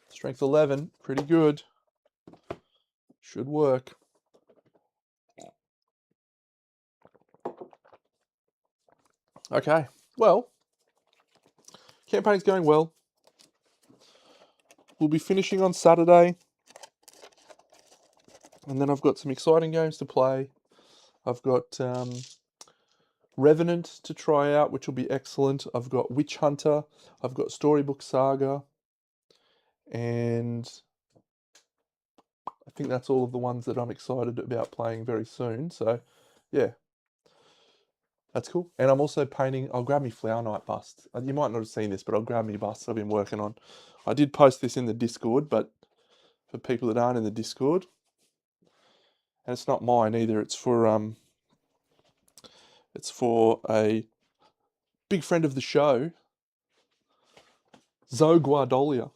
Strength 11, pretty good. Should work. Okay, well, campaign's going well. We'll be finishing on Saturday. And then I've got some exciting games to play. I've got Revenant to try out, which will be excellent. I've got Witch Hunter. I've got Storybook Saga. And I think that's all of the ones that I'm excited about playing very soon. So, yeah. That's cool. And I'm also painting, I'll grab me Flower Knight bust. You might not have seen this, but I'll grab me busts I've been working on. I did post this in the Discord, but for people that aren't in the Discord, and it's not mine either, it's for a big friend of the show, Zoe Guardolia.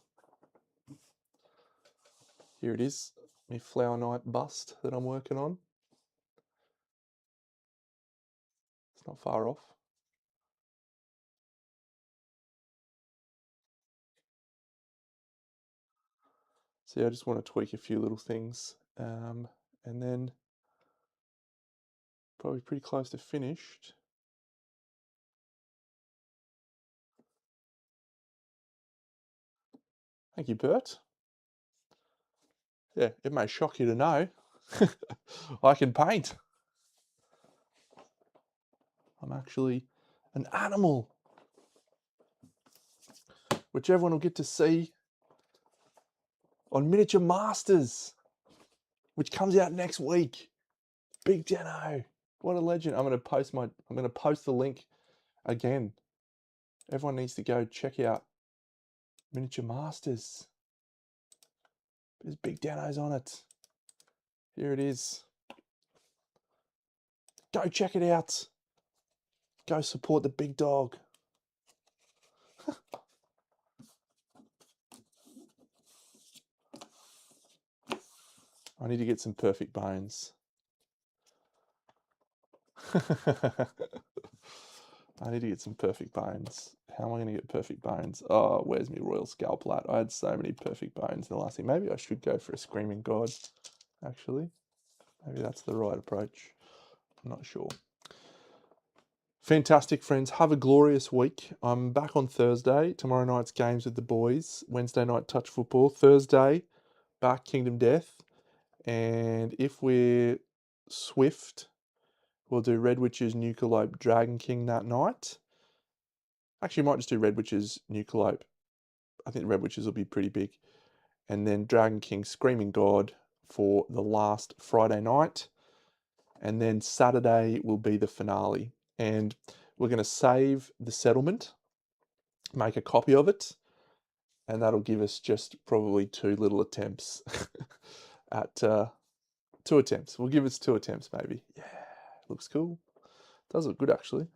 Here it is, my Flower Knight bust that I'm working on. It's not far off. So yeah, I just want to tweak a few little things. And then probably pretty close to finished. Thank you, Bert. Yeah, it may shock you to know I can paint. I'm actually an animal, which everyone will get to see on Miniature Masters, which comes out next week. Big Dano, what a legend! I'm going to post the link again. Everyone needs to go check out Miniature Masters. There's Big Danos on it. Here it is. Go check it out. Go support the big dog. I need to get some perfect bones. I need to get some perfect bones. How am I going to get perfect bones? Oh, where's my Royal Scalplat? I had so many perfect bones in the last thing. Maybe I should go for a Screaming God, actually. Maybe that's the right approach. I'm not sure. Fantastic, friends. Have a glorious week. I'm back on Thursday. Tomorrow night's games with the boys. Wednesday night touch football. Thursday, back Kingdom Death. And if we're swift, we'll do Red Witch's Nucleope Dragon King that night. Actually, might just do Red Witch's Nucleope. I think Red Witches will be pretty big. And then Dragon King Screaming God for the last Friday night. And then Saturday will be the finale. And we're going to save the settlement, make a copy of it, and that'll give us just probably 2 little attempts at 2 attempts. We'll give us 2 attempts maybe. Yeah, looks cool. Does look good actually.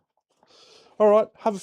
All right, have a